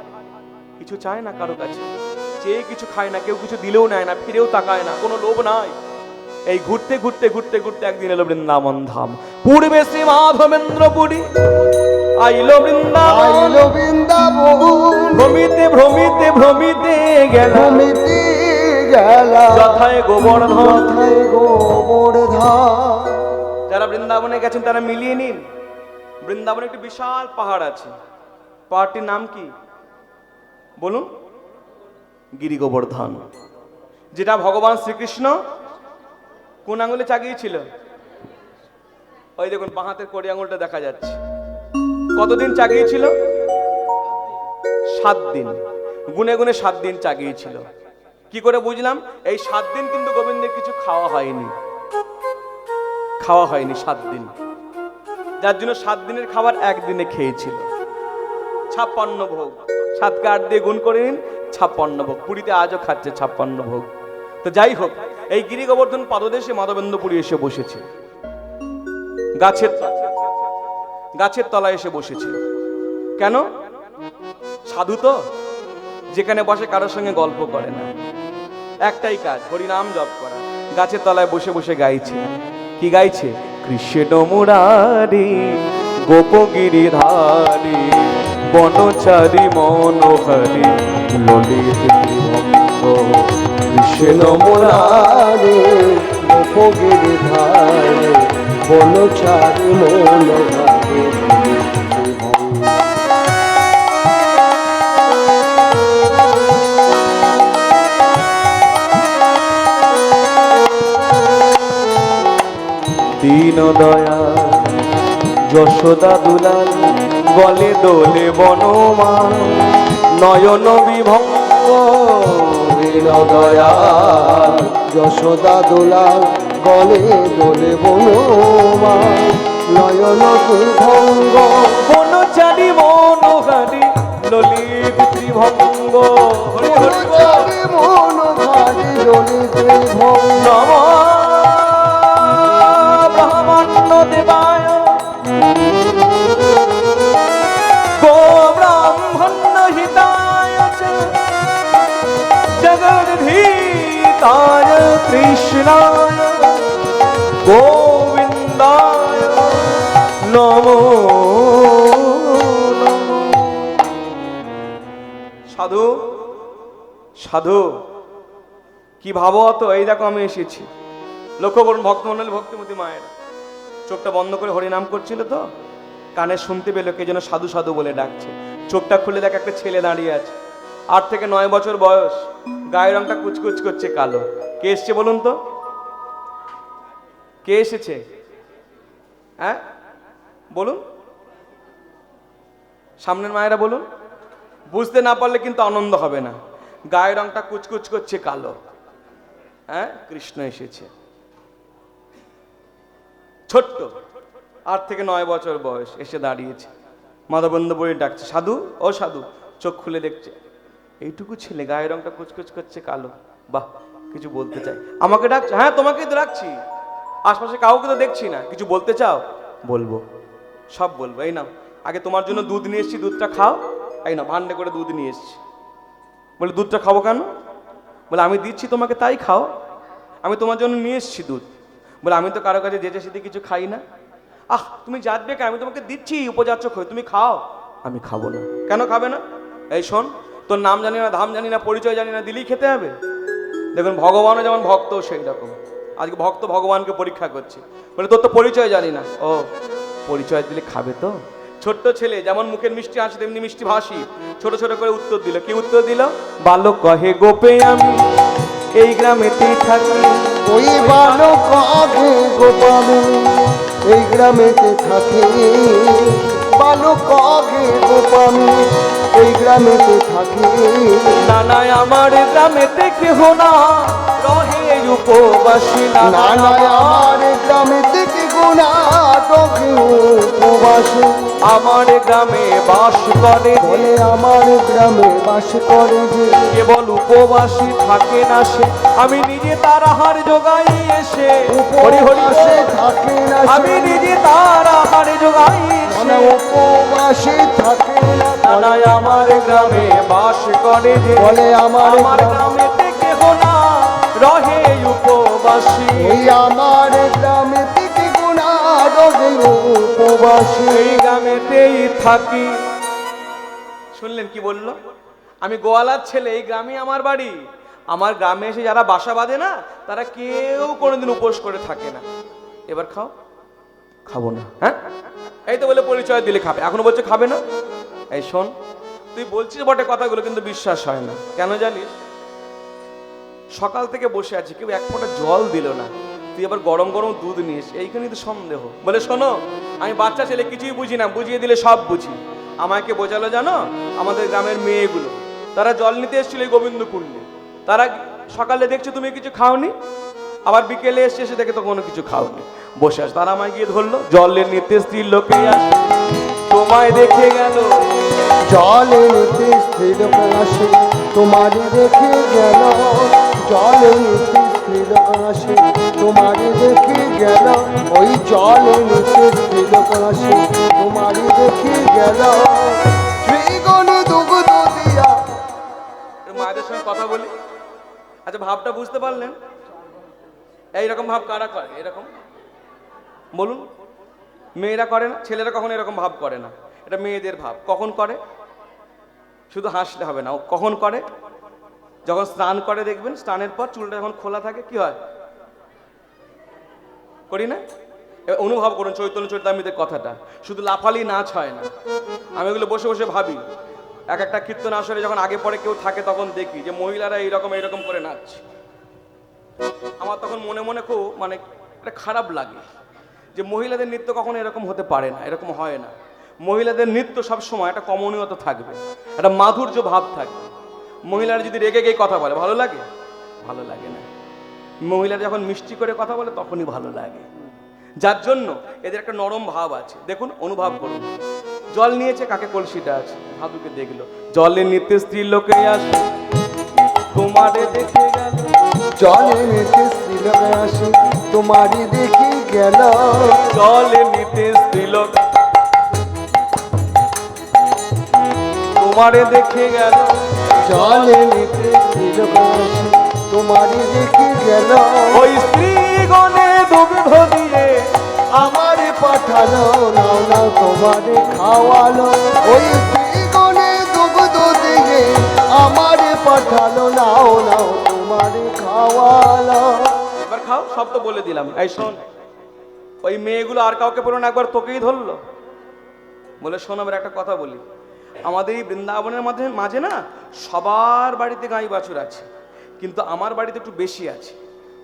কিছু চায় না কারো কাছে, চেয়ে কিছু খায় না, কেউ কিছু দিলেও নেয় না, ফিরেও তাকায় না, কোনো লোভ নাই। এই ঘুরতে ঘুরতে ঘুরতে ঘুরতে একদিন এলো বৃন্দাবন ধাম। পূর্বে শ্রী মাধবেন্দ্র পুরী, আইলো বৃন্দাবন, আইলো বৃন্দাবন, ভ্রমিতে ভ্রমিতে ভ্রমিতে গেল, ভূমিতে গেলা, যথায় গোবর্ধন। যথায় গোবর্ধন। যারা বৃন্দাবনে গেছেন তারা মিলিয়ে নিন, বৃন্দাবনে একটি বিশাল পাহাড় আছে। পাহাড়টির নাম কি বলুন? গিরি গোবর্ধন। যেটা ভগবান শ্রীকৃষ্ণ কোন আঙুলে চাগিয়েছিল? ওই দেখুন, বাঁ হাতের কড়ি আঙুলটা দেখা যাচ্ছে। কতদিন চাগিয়েছিল? 7 দিন। গুনে গুনে 7 দিন চাগিয়েছিল। কি করে বুঝলাম? এই 7 দিন কিন্তু গোবিন্দের কিছু খাওয়া হয়নি, খাওয়া হয়নি 7 দিন। যার জন্য 7 দিনের খাবার একদিনে খেয়েছিল। 56 ভোগ, 7কে 8 দিয়ে গুণ করে নিন, 56 ভোগ। পুরীতে আজও খাচ্ছে 56 ভোগ। তো যাই হোক, এই গিরি গোবর্ধন পাদদেশে মাধবেন্দ্রপুরী এসে বসেছে, গাছের তলায় এসে বসেছে। কেন? সাধু তো, যেখানে বসে কারোর সঙ্গে গল্প করে না, একটাই কাজ, হরিনাম জপ করা। গাছের তলায় বসে বসে গাইছে। কি গাইছে? কৃষ্ণ মুরারি গোপগিরিধারী, বনচারী মনোহরি, ললিত ত্রিভঙ্গ। কৃষ্ণ মুরারে গোপগিরিধারে, বনচারী মনোহরি। দীন দয়া যশোদা দুলাল, গলে দোলে বনমা, নয়ন বিভঙ্গ। দীন দয়া যশোদা দুলাল, গলে দোলে বনমা, নয়ন বিভঙ্গ। বনচারী মনোহরি, ললিত ত্রিভঙ্গ। হরি হরি বল। বনচারী মনোহরি, ললিত ত্রিভঙ্গ। নমঃ ব্রহ্মণ্য দেবায়, গো ব্রাহ্মণ্য হিতায় চ, জগদ্ধিতায় কৃষ্ণায় গোবিন্দায় নমো নমঃ। সাধু সাধু কি ভাবো? তো এই দেখো আমি এসেছি। লক্ষ্য করুন, ভক্তমণ্ডলী, ভক্তিমতী মায়েরা চোখটা বন্ধ করে হরিনাম করছিল তো, কানে শুনতে পেল কে যেন সাধু সাধু বলে ডাকছে। চোখটা খুলে দেখ একটা ছেলে দাঁড়িয়ে আছে, 8 থেকে 9 বছর বয়স, গায়ের রংটা কুচকুচ করছে কালো। কে এসছে বলুন তো? কে এসেছে? হ্যাঁ বলুন, সামনের মায়েরা বলুন। বুঝতে না পারলে কিন্তু আনন্দ হবে না। গায়ের রংটা কুচকুচ করছে কালো, হ্যাঁ কৃষ্ণ এসেছে। ছোট্ট 8 থেকে 9 বছর বয়স, এসে দাঁড়িয়েছে, মাধবেন্দ্র বলে ডাকছে, সাধু ও সাধু। চোখ খুলে দেখছে এইটুকু ছেলে, গায়ের রংটা কুচকুচ করছে কালো, বাহ কিছু বলতে চাই। আমাকে ডাকছে? হ্যাঁ তোমাকেই তো ডাকছি, আশপাশে কাউকে তো দেখছি না। কিছু বলতে চাও? বলবো, সব বলবো। এই নাও, আগে তোমার জন্য দুধ নিয়ে এসেছি, দুধটা খাও। এই না, ভান্ডে করে দুধ নিয়ে এসেছি। বলে দুধটা খাবো কেন? বলে আমি দিচ্ছি তোমাকে তাই খাও, আমি তোমার জন্য নিয়ে এসেছি দুধ। বলে আমি তো কারো কাছে যেচে সেতে কিছু খাই না। আহ তুমি যাবে কে, আমি তোমাকে দিচ্ছি উপযাচ্য খই, তুমি খাও। আমি খাবো না। কেন খাবে না? এই শোন, তোর নাম জানি না, ধাম জানি না, পরিচয় জানি না, দিলেই খেতে হবে? দেখুন ভগবানও যেমন ভক্ত সেই রকম, আজকে ভক্ত ভগবানকে পরীক্ষা করছে। বলে তোর তো পরিচয় জানি না। ও পরিচয় দিলে খাবে তো? ছোট্ট ছেলে যেমন মুখের মিষ্টি হাসি তেমনি মিষ্টি ভাসি, ছোট ছোট করে উত্তর দিল। কি উত্তর দিল? বালক কহে গোপে আমি এই গ্রামেতেই থাকি। ওই বালক আগে গোপামে এই গ্রামেতে থাকে, বালক আগে গোপামে এই গ্রামেতে থাকে। নানায় আমার গ্রামেতে কেহ না রহে উপবাসী। নানায় আমার গ্রামে থেকে গোনা তোকে উপবাসে। আমার গ্রামে বাস করে বলে আমার গ্রামে বাস করে যে, কেবল উপবাসী থাকে না সে, আমি নিজে তার আহার জোগাই এসে। হরি হরি উপবাসে থাকে না সে। আমি নিজে তার আহার জোগাই মানে উপবাসে থাকে না। নানায় আমার গ্রামে বাস করে যে, বলে আমার গ্রামে থেকে না রহে উপবাসী। ওই আমার গ্রামে থেকে গোনা রোগে উপবাসে। এই গ্রামেতেই থাকি। শুনলেন কি বললো? আমি গোয়ালার ছেলে, এই গ্রামে আমার বাড়ি। আমার গ্রামে এসে যারা বাসা বাঁধে না, তারা কেউ কোনোদিন উপোস করে থাকে না। এবার খাও। খাবো না। হ্যাঁ এই তো বলে পরিচয় দিলে খাবে, এখনো বলছে খাবে না। এই শোন, তুই বলছিস বটে কথাগুলো, কিন্তু বিশ্বাস হয় না। কেন জানিস? সকাল থেকে বসে আছি, কেউ এক ফোঁটা জল দিল না, তুই আবার গরম গরম দুধ নিস, এইখানেই তো সন্দেহ। বলে শোনো, আমি বাচ্চা ছেলে, কিছুই বুঝি না, বুঝিয়ে দিলে সব বুঝি। আমাকে বোঝালো জানো, আমাদের গ্রামের মেয়েগুলো, তারা জল নিতে এসেছিল এই গোবিন্দ কুণ্ডে। তারা সকালে দেখছো তুমি কিছু খাওনি, আবার বিকেলে এসে এসে দেখে তো কোনো কিছু খাওনি, বসে আস। তারা আমায় গিয়ে ধরলো, জলের নিতে স্ত্রীর লোকে আসে, তোমায় দেখে গেল। জলে নিতে স্থির আসে, তোমারে দেখে গেল। জলে নিতে স্থির আসে, তোমারে দেখে গেল। ওই জলে নিতে স্থির আসে, তোমারে দেখে গেল। শ্রীগণ দুগ্ধ দিয়া। মায়েদের সঙ্গে কথা বলি। আচ্ছা ভাবটা বুঝতে পারলেন? এইরকম ভাব কারা করে? এরকম বলুন। মেয়েরা করে না, ছেলেরা কখনো এরকম ভাব করে না। এটা মেয়েদের ভাব। কখন করে? শুধু হাসলে হবে না, কখন করে? যখন স্নান করে, দেখবেন স্নানের পর চুলটা যখন খোলা থাকে কি হয়? করি না? এবার অনুভব করুন চৈতন্য চরিতামৃতের কথাটা। শুধু লাফালি নাচ হয় না। আমি এগুলো বসে বসে ভাবি। এক একটা কীর্তন আসরে যখন আগে পরে কেউ থাকে, তখন দেখি যে মহিলারা এইরকম এইরকম করে নাচছে। আমার তখন মনে মনে খুব মানে একটা খারাপ লাগে যে মহিলাদের নৃত্য কখনো এরকম হতে পারে না, এরকম হয় না। মহিলাদের নৃত্য সবসময় একটা কমনীয়তা থাকবে, একটা মাধুর্য ভাব থাকবে। মহিলারা যদি রেগে গিয়ে কথা বলে ভালো লাগে? ভালো লাগে না। মহিলারা যখন মিষ্টি করে কথা বলে তখনই ভালো লাগে। যার জন্য এদের একটা নরম ভাব আছে। দেখুন, অনুভব করুন। জল নিয়েছে, কাকে কলসিটা আছে, ভাদুকে দেখলো, জলে নিতে স্ত্রীর লোকে আসে, তোমারে দেখে গেল। জলে নিতে স্থির আসে, তোমারে দেখে গেল। জলে নিতে স্ত্রীর লোক তোমারে দেখে গেল। জলে নিতে স্থির আসে, তোমারে দেখে গেল। ওই স্ত্রীগণে দুগ্ধ দিয়ে আমারে পাঠালো, নাও নাও তোমারে খাওয়ালো। ওই স্ত্রীগণে দুগ্ধ দিয়ে আমারে পাঠালো, নাও নাও তোমারে খাওয়ালো। এবার খাও, সব তো বলে দিলাম। এই শোন, ওই মেয়েগুলো আর কাউকে বলো না, একবার তোকেই ধরলো। বলে শোন, আমার একটা কথা বলি, আমাদের এই বৃন্দাবনের মাঝে না সবার বাড়িতে গাই বাছুর আছে, কিন্তু আমার বাড়িতে একটু বেশি আছে।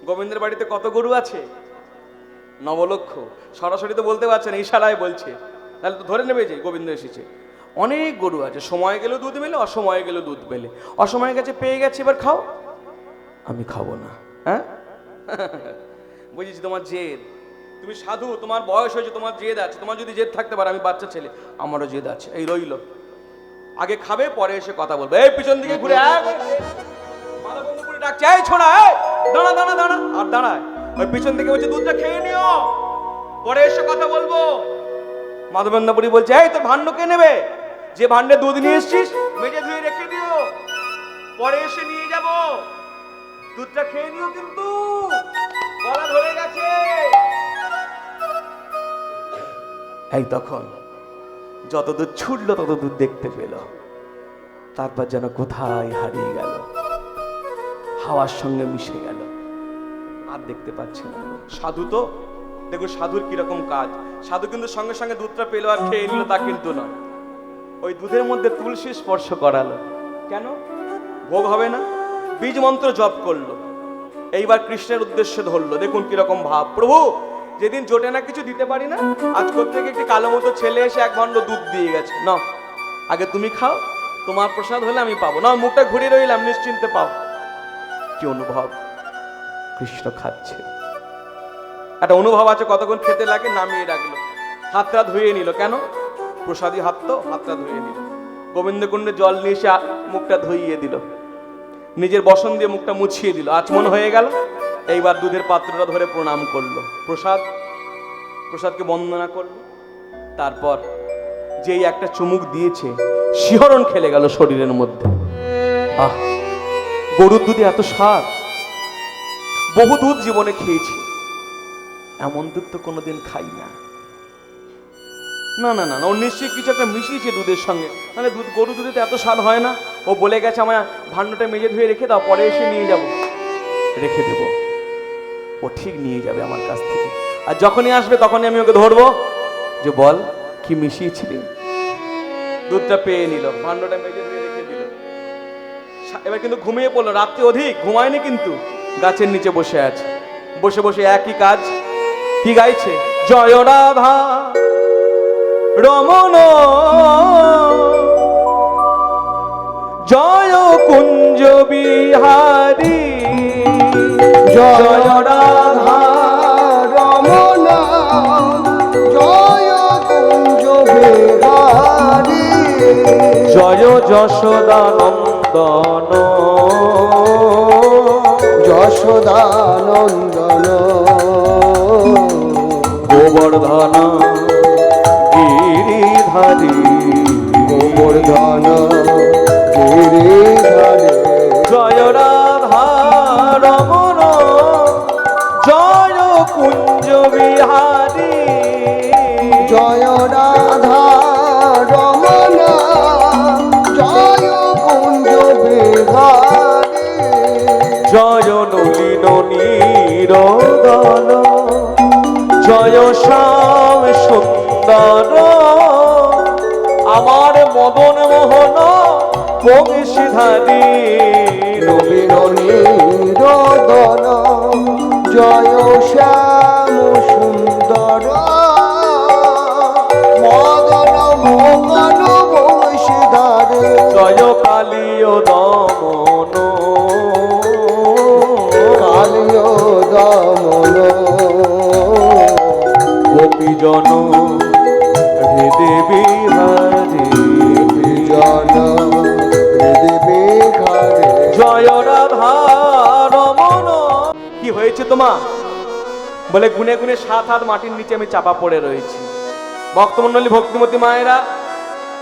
গোবিন্দের বাড়িতে কত গরু আছে? 9 লক্ষ। সরাসরি তো বলতে পারছে না, ইশারায় বলছে, তাহলে তো ধরে নেবে যে গোবিন্দ এসেছে। অনেক গরু আছে, সময় গেলেও দুধ মেলে, অসময়ে গেলেও দুধ মেলে। অসময়ে গেছে, পেয়ে গেছে, এবার খাও। আমি খাবো না। হ্যাঁ, বুঝেছি তোমার জেদ। তুমি সাধু, তোমার বয়স হয়েছে, তোমার জেদ আছে। তোমার যদি জেদ থাকতে পারে, আমি বাচ্চা ছেলে, আমারও জেদ আছে। এই রইল, আগে খাবে, পরে এসে কথা বলবে। এই পিছন দিকে ঘুরে ডাকছে, এই ছোড়া, দাঁড়া দাঁড়া দাঁড়া, আর দাঁড়ায়। ওই পিছন দিকে বলছে দুধটা খেয়ে নিও, পরে এসে কথা বলবো। মাধবেন্দ্রপুরী বলছে, এই তোর ভাণ্ড কে নেবে? যে ভাণ্ডে দুধ নিয়ে এসছিস মেজে ধুয়ে রেখে দিও, পরে এসে নিয়ে যাব। দুধটা খেয়ে নিও, কিন্তু গলা ধরে গেছে। এই তখন যত দুধ ছুটলো তত দুধ দেখতে পেল, তারপর যেন কোথায় হারিয়ে গেল, হাওয়ার সঙ্গে মিশে গেল, আর দেখতে পাচ্ছে না। সাধু তো দেখো, সাধুর কিরকম কাজ। সাধু কিন্তু সঙ্গে সঙ্গে দুধটা পেলো আর খেয়ে নিল, তা কিন্তু নয়। ওই দুধের মধ্যে তুলসী স্পর্শ করালো। কেন? ভোগ হবে না, বীজ মন্ত্র জপ করলো। এইবার কৃষ্ণের উদ্দেশ্যে ধরলো। দেখুন কিরকম ভাব। প্রভু, যেদিন জোটে না কিছু দিতে পারি না, আজ থেকে একটি কালো মতো ছেলে এসে 1 ভাণ্ড দুধ দিয়ে গেছে। না, আগে তুমি খাও, তোমার প্রসাদ হলে আমি পাবো না। মুখটা ঘুরিয়ে রইলাম, নিশ্চিন্তে পাও। কি অনুভব! কৃষ্ণ খাচ্ছে, একটা অনুভব আছে। কতক্ষণ খেতে লাগে, নামিয়ে রাখলো, হাতটা ধুয়ে নিল। কেন? প্রসাদী হাত তো, হাতটা ধুয়ে নিল। গোবিন্দ কুণ্ডে জল নিয়ে এসে মুখটা ধুইয়ে দিল, নিজের বসন দিয়ে মুখটা মুছিয়ে দিল, আচমন হয়ে গেল। এইবার দুধের পাত্রটা ধরে প্রণাম করলো, প্রসাদকে বন্দনা করলো। তারপর যেই একটা চুমুক দিয়েছে, শিহরণ খেলে গেল শরীরের মধ্যে। আহ, গরুর দুধে এত স্বাদ! বহু দুধ জীবনে খেয়েছি, এমন দুধ তো কোনোদিন খাই না। না না না, ও নিশ্চয়ই কিছু একটা মিশিয়েছে দুধের সঙ্গে, মানে গরু দুধে তো এত স্বাদ হয় না। ও বলে গেছে, আমার ভাণ্ডটা মেজে ধুয়ে রেখে দাও, পরে এসে নিয়ে যাব। রেখে দেব, ও ঠিক নিয়ে যাবে আমার কাছ থেকে। আর যখনই আসবে তখনই আমি ওকে ধরবো, যে বল কি মিশিয়েছিলি। দুধটা পেয়ে নিল, ভাণ্ডটা মেজে ধুয়ে রেখে দিল। এবার কিন্তু ঘুমিয়ে পড়লো। রাত্রি অধিক, ঘুমায়নি, কিন্তু গাছের নিচে বসে আছে। বসে বসে একই কাজ। কি গাইছে? জয় রাধা রমন জয় কুঞ্জ বিহারী, জয় রাধা রমন জয় কুঞ্জ বিহারী, জয় যশোদানন্দন যশোদানন্দন, গোবর্ধন গিরিধারী, গোবর্ধন গিরিধারী, জয় রাধা রমন জয় কুঞ্জ বিহারী, জয় রাধা রমন জয় কুঞ্জ বিহারী, জয় নলিন নীরদন জয় শ্যাম সুন্দর, আমার মদন মোহন বংশীধারী, নবীন নিরদন জয় শ্যাম সুন্দর, মদন মোহন বংশীধারী, জয় কালীয় দমন কালীয় দমন, গোপীজন হৃদে বিহারী, জন হৃদয় বিহারী, জয় রাধা রমন। কি হয়েছে তোমার? বলে গুনে গুনে 7 হাত মাটির নিচে আমি চাপা পড়ে রয়েছি। ভক্তমণ্ডলী, ভক্তিমতী মায়েরা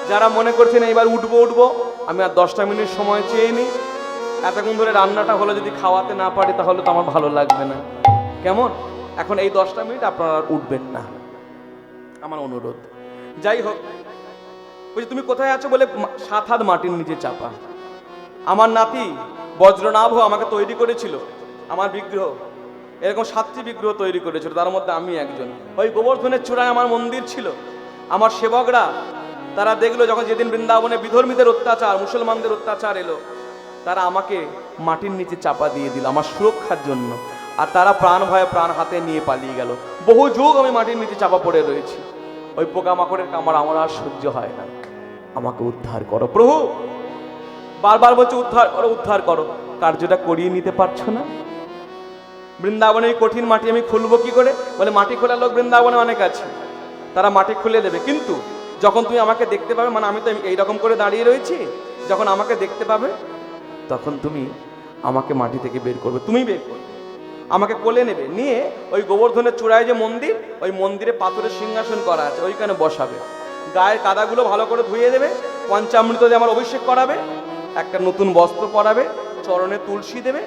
যারা মনে করছেন এইবার উঠবো, আমি আর 10টা মিনিট সময় চেয়ে নিই। এতক্ষণ ধরে রান্নাটা হলো, যদি খাওয়াতে না পারি তাহলে তো আমার ভালো লাগবে না। কেমন? এখন এই 10টা মিনিট আপনারা আর উঠবেন না, আমার অনুরোধ। যাই হোক, বলছি তুমি কোথায় আছো? বলে 7 হাত মাটির নিচে চাপা। আমার নাতি বজ্রনাভ আমাকে তৈরি করেছিল, আমার বিগ্রহ, এরকম 7টি বিগ্রহ তৈরি করেছিল, তার মধ্যে আমি একজন। ওই গোবর্ধনের চূড়ায় আমার মন্দির ছিল। আমার সেবকরা তারা দেখলো যখন যেদিন বৃন্দাবনে বিধর্মীদের অত্যাচার, মুসলমানদের অত্যাচার এলো, তারা আমাকে মাটির নিচে চাপা দিয়ে দিল আমার সুরক্ষার জন্য। আর তারা প্রাণ ভয়ে প্রাণ হাতে নিয়ে পালিয়ে গেল। বহু যুগ আমি মাটির নিচে চাপা পড়ে রয়েছি। ওই পোকামাকড়ের কামড় আমার আর সহ্য হয় না। আমাকে উদ্ধার করো প্রভু। বারবার বলছে উদ্ধার করো, উদ্ধার করো। কার্যটা করিয়ে নিতে পারছো না। বৃন্দাবনে এই কঠিন মাটি আমি খুলবো কি করে? বলে মাটি খোলার লোক বৃন্দাবনে অনেক আছে, তারা মাটি খুলে দেবে। কিন্তু যখন তুমি আমাকে দেখতে পাবে, মানে আমি তো এইরকম করে দাঁড়িয়ে রয়েছি, যখন আমাকে দেখতে পাবে তখন তুমি আমাকে মাটি থেকে বের করবে। তুমি বের করবে, আমাকে কোলে নেবে, নিয়ে ওই গোবর্ধনের চূড়ায় যে মন্দির, ওই মন্দিরে পাথরের সিংহাসন করা আছে, ওইখানে বসাবে। গায়ের কাদাগুলো ভালো করে ধুয়ে দেবে, পঞ্চামৃত দিয়ে আমার অভিষেক করাবে, একটা নতুন বস্ত্র পরাবে, চরণে তুলসী দেবে।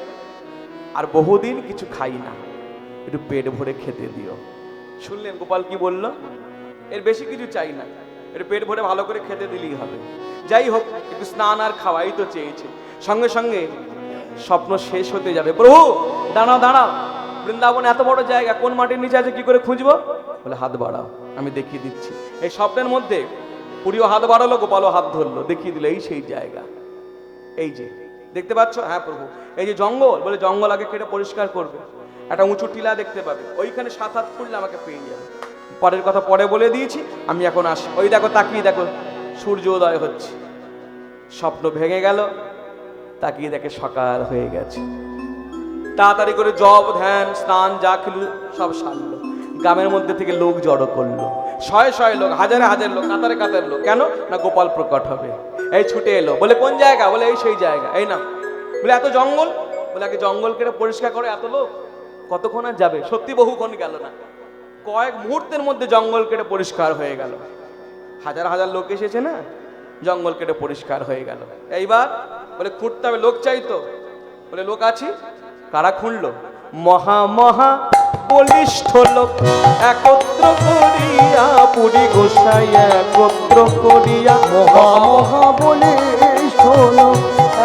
আর বহুদিন কিছু খাই না, একটু পেট ভরে খেতে দিও। শুনলেন গোপাল কি বলল? এর বেশি কিছু চাই না, একটু পেট ভরে ভালো করে খেতে দিলেই হবে। যাই হোক, একটু স্নান আর খাওয়াই তো চেয়েছে। সঙ্গে সঙ্গে স্বপ্ন শেষ হতে যাবে। প্রভু দাঁড়াও দাঁড়াও, বৃন্দাবন এত বড় জায়গা, কোন মাটির নিচে আছে কি করে খুঁজবো? বলে হাত বাড়াও, আমি দেখিয়ে দিচ্ছি। এই স্বপ্নের মধ্যে পুরীও হাত বাড়ালো, গোপালও হাত ধরলো, দেখিয়ে দিল এই সেই জায়গা। এই যে দেখতে পাচ্ছ? হ্যাঁ প্রভু। এই যে জঙ্গল, বলে জঙ্গল আগে কেটে পরিষ্কার করবে, একটা উঁচু টিলা দেখতে পাবে, ওইখানে 7 হাত খুললে আমাকে পেয়ে যাবে। পরের কথা পরে বলে দিয়েছি, আমি এখন আসি। ওই দেখো, তাকিয়ে দেখো, সূর্যোদয় হচ্ছে। স্বপ্ন ভেঙে গেল, তাকিয়ে দেখে সকাল হয়ে গেছে। তাড়াতাড়ি করে জপ ধ্যান স্নান যা খেল সব সারলো। গ্রামের মধ্যে থেকে লোক জড়ো করলো, শয়ে শয়ে লোক, হাজারে হাজার লোক, কাতারে কাতার লোক। কেন না গোপাল প্রকট হবে। এই ছুটে এলো, বলে কোন জায়গা? বলে এই সেই জায়গা। এই না, বলে এত জঙ্গল? বলে আগে জঙ্গল কেটে পরিষ্কার করে এত লোক কতক্ষণ আর যাবে? সত্যি বহুক্ষণ গেল না, কয়েক মুহূর্তের মধ্যে জঙ্গল কেটে পরিষ্কার হয়ে গেল। হাজার হাজার লোক এসেছে না, জঙ্গল কেটে পরিষ্কার হয়ে গেল। এইবার বলে খুঁড়তে হবে, লোক চাইতো। বলে লোক আছি। কারা খুঁড়লো? মহা মহা বলিষ্ঠ লোক একত্র করিয়া, পুরী গোসাই একত্র করিয়া। মহা মহা বলিষ্ঠ লোক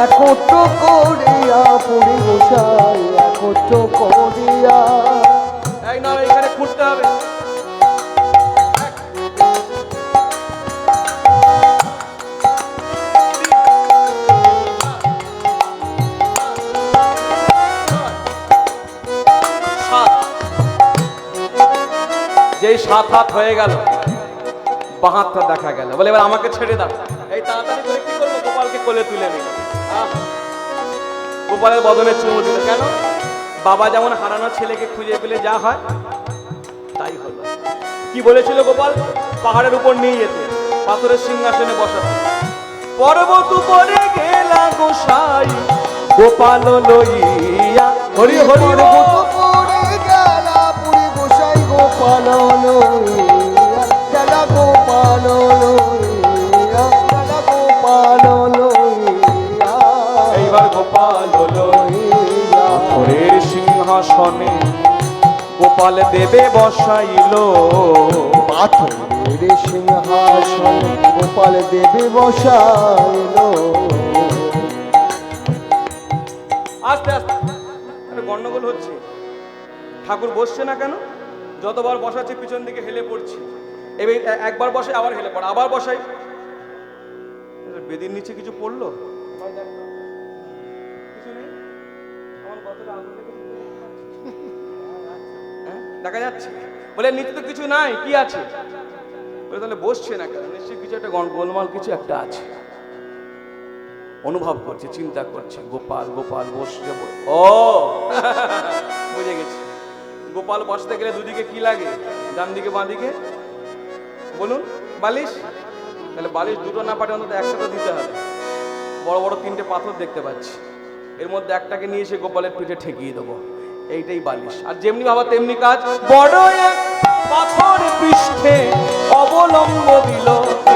একত্র করিয়া, পুরী গোসাই একত্র করিয়া। এই না, এখানে খুঁড়তে হবে। যেই 7 হাত হয়ে গেল, 5 হাতটা দেখা গেল। বলে এবার আমাকে ছেড়ে দাও। এই তাড়াতাড়ি করে কি করলো? গোপালকে কোলে তুলে নিল। গোপালের বদনে চুমু দিল। কেন? বাবা যেমন হারানো ছেলেকে খুঁজে পেলে যা হয় তাই হলো। কি বলেছিল গোপাল? পাহাড়ের উপর নিয়ে যেতে, পাথরের সিংহাসনে বসাতে। পর্বত উপরে গেলা গোসাই গোপাল লইয়া। হরি হরি পর্বত উপরে গেলা, পুরী গোসাই গোপাল লইয়া, গেলা গোপাল লইয়া, গেলা গোপাল লইয়া। এইবার গোপাল লইয়া পাথরের সিংহাসনে গোপাল দেবে বসাইল। পাথরের সিংহাসন গোপাল দেবে বসাইল। আস্তে আস্তে একটা গন্ডগোল হচ্ছে। ঠাকুর বসছে না কেন? যতবার বসাচ্ছে পিছন দিকে হেলে পড়ছি। এবার একবার বসে আবার হেলে পড়ে, আবার বসাই। বেদির নিচে কিছু পড়লো? কিছু নেই। আমার গতটা আগুন লেগে দেখা যাচ্ছে। বলে নিচে তো কিছু নাই, কি আছে? বলে তাহলে বসছে না কেন? নিশ্চয়ই কিছু একটা গোলমাল কিছু একটা আছে। অনুভব করছে, চিন্তা করছে। গোপাল গোপাল বসছে। ও বুঝে গেছি। গোপাল বসতে গেলে দুদিকে কি লাগে? ডান দিকে বাঁ দিকে বলুন? বালিশ। তাহলে বালিশ দুটো না পারে অন্তত একটা তো দিতে হবে। বড় বড় 3টে পাথর দেখতে পাচ্ছি, এর মধ্যে একটাকে নিয়ে এসে গোপালের পিঠে ঠেকিয়ে দেবো। এইটাই বালিশ। আর যেমনি ভাবা তেমনি কাজ। বড় এক পাথর পৃষ্ঠে অবলম্ব দিল,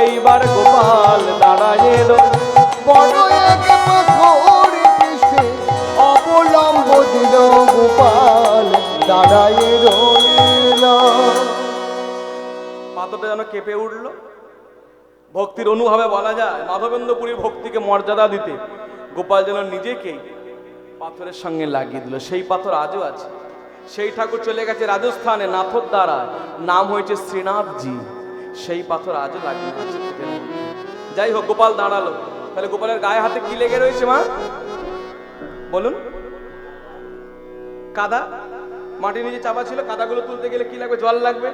এইবার গোপাল দাঁড়ায় এলো। বড় এক পাথর পৃষ্ঠে অবলম্ব দিল, গোপাল দাঁড়ায় রইল। পাথরটা যেন কেঁপে উঠল। ভক্তির অনুভবে বলা যায় মাধবেন্দ্রপুরীর ভক্তিকে মর্যাদা দিতে গোপাল যেন নিজেকেই পাথরের সঙ্গে লাগিয়ে দিল। সেই পাথর আজও আছে। সেই ঠাকুর চলে গেছে রাজস্থানে নাথর দ্বারা, নাম হয়েছে শ্রীনাথজি। সেই পাথর আজও লাগিয়ে আছে। যাই হোক, গোপাল দাঁড়ালো। তাহলে গোপালের গায়ে হাতে কি লেগে রয়েছে মা? বলুন। কাদা, মাটির নিচে চাপা ছিল। কাদাগুলো তুলতে গেলে কি লাগবে? জল লাগবে।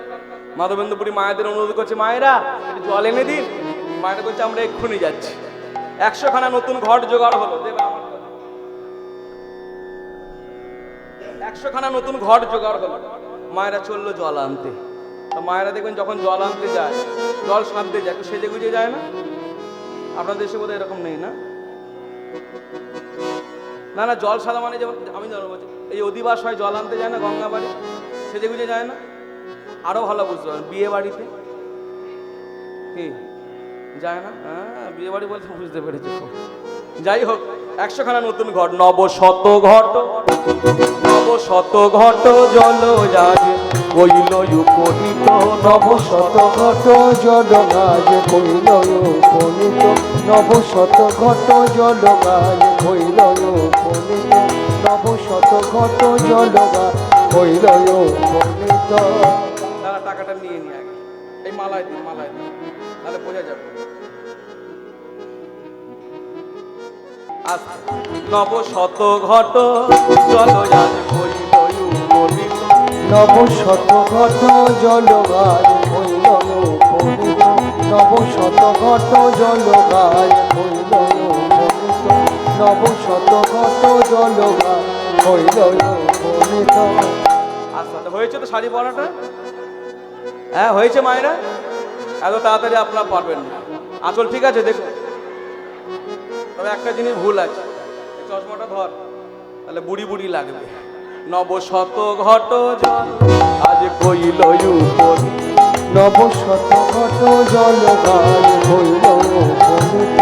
মাধবেন্দ্র বুড়ি মায়েদের অনুরোধ করছে, মায়েরা একটু জল এনে দিন। মায়েরা বলছে, আমরা এক্ষুনি যাচ্ছি। 100 খানা নতুন ঘট জোগাড় হলো। দেবে আমার 100 খানা নতুন ঘট জোগাড় হলো। মায়েরা চললো জল আনতে। তো মায়েরা দেখবেন যখন জল আনতে যায়, জল সানতে যায়, একটু সেজে গুজে যায় না? আপনাদের দেশে বোধহয় এরকম নেই না? না না, জল সাদা মানে যেমন আমি জানো বলছি, এই অধিবাস হয়, জল আনতে যায় না গঙ্গা বাড়ি, সেজে গুজে যায় না? আরো ভালো বুঝতে পারেন, বিয়ে বাড়িতে কি যায় না? হ্যাঁ, বিয়ে বাড়ি বলতে বুঝতে পেরেছি। যাই হোক, 100 খানা নতুন ঘট, নবশত ঘট, নবশত ঘট জল যাবে কইল উপনীত। নবশত ঘট জল গাজ কইল উপনীত, নবশত ঘট জল গাজ কইল উপনীত, নবশত ঘট জল গাজ কইল উপনীত। তারা টাকাটা নিয়ে নিয়ে আগে এই মালায় দিন, মালায় দিন, তাহলে বোঝা যাবে। নবশত ঘট জল যাবে কইল উপনীত, নবশত ঘট জল গাজ কইল উপনীত, নবশত ঘট জল গাজ কইল উপনীত, নবশত ঘট জল গাজ কইল উপনীত। আচ্ছা, হয়েছে তো শাড়ি পরাটা? হ্যাঁ হয়েছে মায়েরা? এত তাড়াতাড়ি আপনারা পারবেন না। আঁচল ঠিক আছে দেখুন, তবে একটা জিনিস ভুল আছে, এই চশমাটা ধর, তাহলে বুড়ি বুড়ি লাগবে। নবশত ঘট জল আজ কইল উপনীত, নবশত ঘট জল গাজ কইল উপনীত,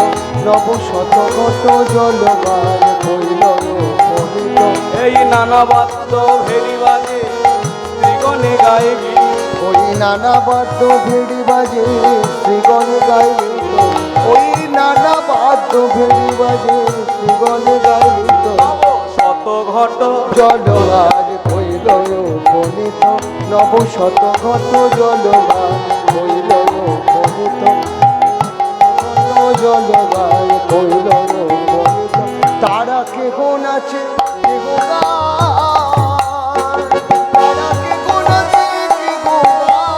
নবশত ঘট জল গাজ কইল উপনীত। এই নানা বাদ্য ভেরি বাজে শ্রীগণে গায়ে গীত, ওই নানা বাদ্য ভেড়ি বাজে শ্রীগণে গাইলিত, ওই নানা বাদ্য ভেড়ি বাজে শ্রীগণে গাইলিত। নবশত ঘট জল গাজ কইল উপনীত, নবশত ঘট জল গাজ কইল উপনীত, জল গাজ কইল উপনীত। তারা কেহ নাচে কেহ গায়, তারা কেহ নাচে কেহ গায়,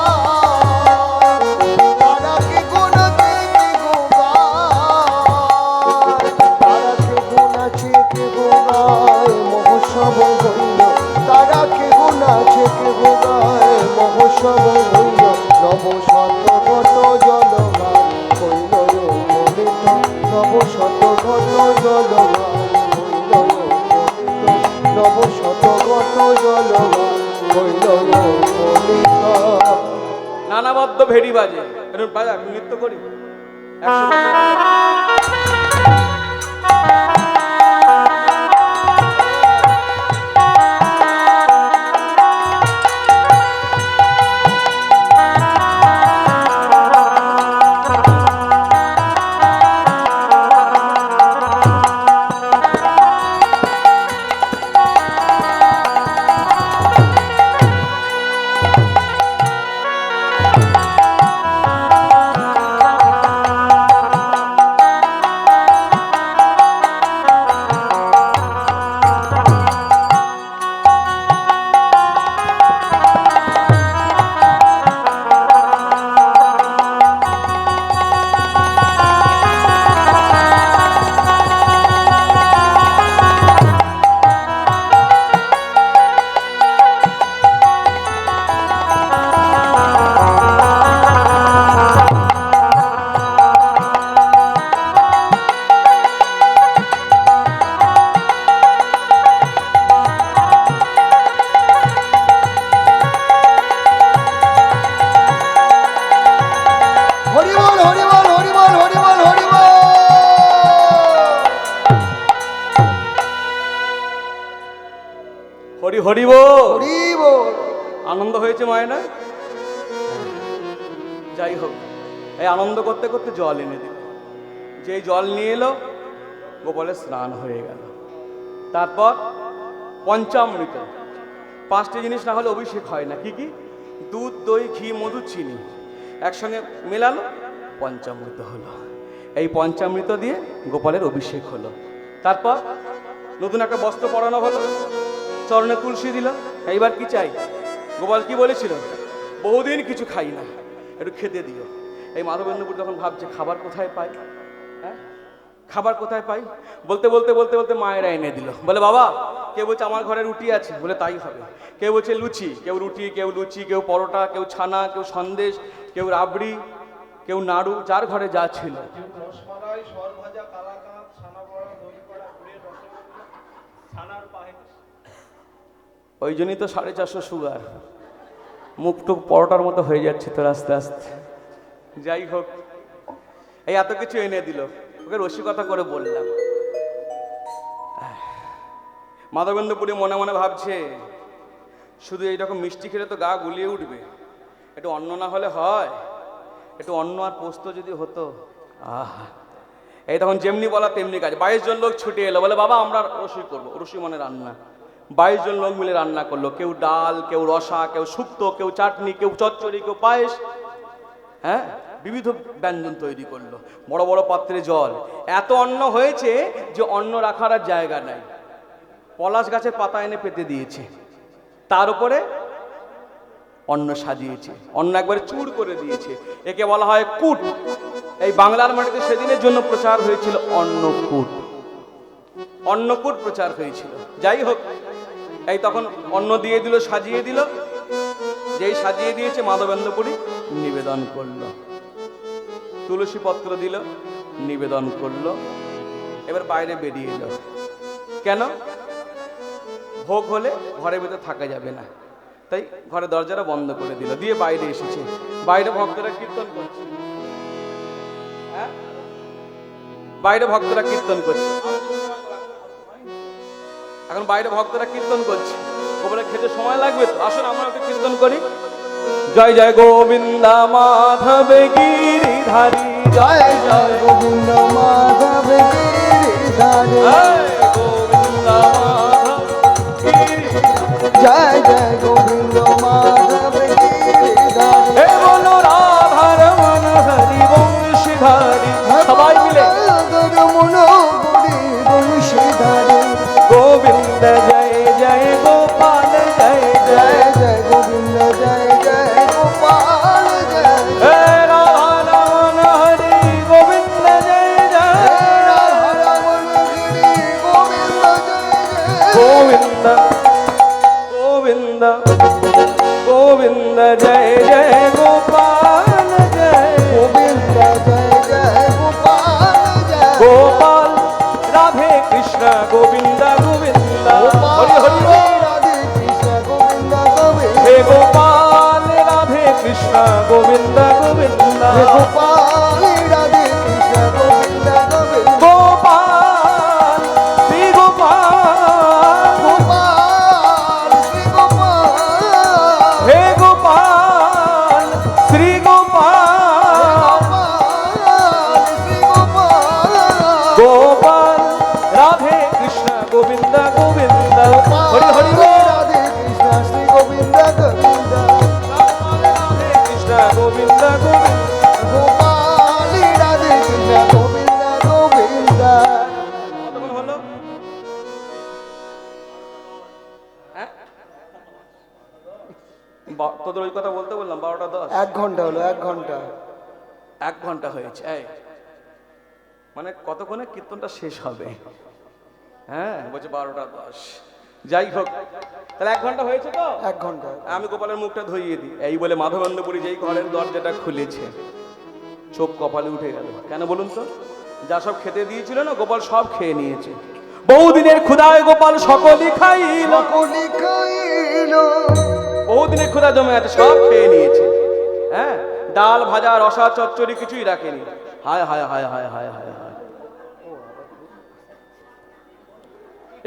তারা কেহ নাচে কেহ গায়, তারা কেহ নাচে কেহ গায় মহোৎসব হইল, তারা কেহ নাচে কেহ গায় মহোৎসব হইল। নবশত ঘট জল গাজ কইল উপনীত, নবশত ঘট জল গাজ কইল উপনীত, নবশত ঘট জল গাজ কইল উপনীত। নানাবাদ্য ভেরি বাজে, এরকম বাজে, আমি নৃত্য করি 100 বছর। হরিবল হরিবল হরিবল হরিবল হরিবল। হরি হরি বল। হরিবল। আনন্দ হয়েছে মায়েরা? যাই হোক, এই আনন্দ করতে করতে জল এনে দিল। যেই জল নিয়ে এলো, গোপালের স্নান হয়ে গেল। তারপর পঞ্চামৃত, 5টি জিনিস না হলে অভিষেক হয় না। কি কি? দুধ, দই, ঘি, মধু, চিনি একসঙ্গে মেলালো, পঞ্চামৃত হলো। এই পঞ্চামৃত দিয়ে গোপালের অভিষেক হলো। তারপর নতুন একটা বস্ত্র পরানো হলো, চরণে তুলসী দিল। এইবার কি চাই? গোপাল কি বলেছিল? বহুদিন কিছু খাই না, একটু খেতে দিও। এই মাধবেন্দ্রপুর তখন ভাবছে খাবার কোথায় পাই, হ্যাঁ খাবার কোথায় পাই। বলতে বলতে বলতে বলতে মায়েরা এনে দিল। বলে বাবা, কেউ বলছে আমার ঘরে রুটি আছে, বলে তাই হবে। কেউ বলছে লুচি, কেউ রুটি, কেউ লুচি, কেউ পরোটা, কেউ ছানা, কেউ সন্দেশ, কেউ রাবড়ি, কেউ নাড়ু, যার ঘরে যা ছিল। ওই জন্যই তো 450 সুগার, মুখ টুক পরোটার মতো হয়ে যাচ্ছে তোর আস্তে আস্তে। যাই হোক, এই এত কিছু এনে দিল, ওকে রসিকতা করে বললাম। মাধবেন্দ্রপুরী মনে মনে ভাবছে শুধু এইরকম মিষ্টি খেলে তো গা গুলিয়ে উঠবে, একটু অন্ন না হলে হয়, একটু অন্ন আর পোস্ত যদি হতো। আহা, এই তখন যেমনি বলা তেমনি কাজ। 22 জন লোক ছুটে এলো, বলে বাবা আমরা রসি করবো। রসি মানে রান্না। 22 জন লোক মিলে রান্না করলো। কেউ ডাল, কেউ রসা, কেউ শুক্তো, কেউ চাটনি, কেউ চচ্চড়ি, কেউ পায়েস, হ্যাঁ বিবিধ ব্যঞ্জন তৈরি করলো। বড় বড় পাত্রে জল। এত অন্ন হয়েছে যে অন্ন রাখার আর জায়গা নাই। পলাশ গাছের পাতা এনে পেতে দিয়েছে, তার উপরে অন্ন সাজিয়েছে, অন্ন একবারে চুর করে দিয়েছে। একে বলা হয় কূট। এই বাংলার মাটিতে সেদিনের জন্য প্রচার হয়েছিল অন্নকূট। অন্নকূট প্রচার হয়েছিল। যাই হোক, এই তখন অন্ন দিয়ে দিল, সাজিয়ে দিল। যেই সাজিয়ে দিয়েছে মাধবেন্দ্রপুরী নিবেদন করলো, তুলসী পত্র দিল, নিবেদন করলো। এবার বাইরে বেরিয়ে এলো। কেন? ভোগ হলে ঘরের ভিতরে থাকা যাবে না, তাই ঘরে দরজাটা বন্ধ করে দিল, দিয়ে বাইরে এসেছে। বাইরে ভক্তরা কীর্তন করছে, হ্যাঁ বাইরে ভক্তরা কীর্তন করছে। এখন বাইরে ভক্তরা কীর্তন করছে, গোপালের খেতে সময় লাগবে তো, আসুন আমরা একটু কীর্তন করি। জয় জয় গোবিন্দা মাধব গিরিধারী, জয় জয় গোবিন্দ মাধব গিরিধারী, গোবিন্দা মাধব গিরিধারী, জয় জয় গোবিন্দ মাধব গিরিধারী। হে বলো রাধার মন হরি বংশীধারী। সবাই মিলে গোবিন্দ জয় জয় গোপাল জয় জয়, জয় গোবিন্দ জয় জয় গোপাল জয়, হে রাধা মন হরি গোবিন্দ জয় জয়, গোবিন্দ গোবিন্দ গোবিন্দ জয় জয় গোপাল জয়, গোবিন্দ জয় জয় গোপাল জয়, গোপাল রাধে কৃষ্ণ গোবিন্দ গোবিন্দ হরি হরি বল। রাধে কৃষ্ণ গোবিন্দ গোবিন্দ, হে গোপাল রাধে কৃষ্ণ গোবিন্দ গোবিন্দ, হে গোপাল রাধে কৃষ্ণ গোবিন্দ গোবিন্দ, গোপাল শ্রী গোপাল, গোপাল শ্রী গোপাল, হে গোপাল শ্রী গোপাল, শ্রী গোপাল, গোপাল রাধে কৃষ্ণ গোবিন্দ গোবিন্দ হরি হরি বল। রাধে কৃষ্ণ শ্রী গোবিন্দ গোবিন্দ, রাধে কৃষ্ণ গোবিন্দ গোবিন্দ। গোপাল রাধে কৃষ্ণ গোবিন্দ গোবিন্দ। কতক্ষণ হলো? হ্যাঁ? তোদের ওই কথা বলতে বললাম 12টা 10। 1 ঘন্টা হলো, 1 ঘন্টা। 1 ঘন্টা হয়েছে। এই মানে কতক্ষণে কীর্তনটা শেষ হবে? হ্যাঁ বলছে 12টা 10। যাই হোক, তাহলে 1 ঘন্টা হয়েছে তো? 1 ঘন্টা। আমি গোপালের মুখটা ধুইয়ে দিই। এই বলে মাধবেন্দ্রপুরী যেই ঘরের দরজাটা খুলেছে, চোখ কপালে উঠে গেল। কেন বলুন তো? যা সব খেতে দিয়েছিল না, গোপাল সব খেয়ে নিয়েছে। বহুদিনের ক্ষুধায় গোপাল সকলই খাইল, সকলি খাইল, বহুদিনের ক্ষুধা জমে আছে, সব খেয়ে নিয়েছে। হ্যাঁ, ডাল ভাজা রসা চচ্চড়ি কিছুই রাখেনি। হায় হায় হায় হায় হায় হায় হায়,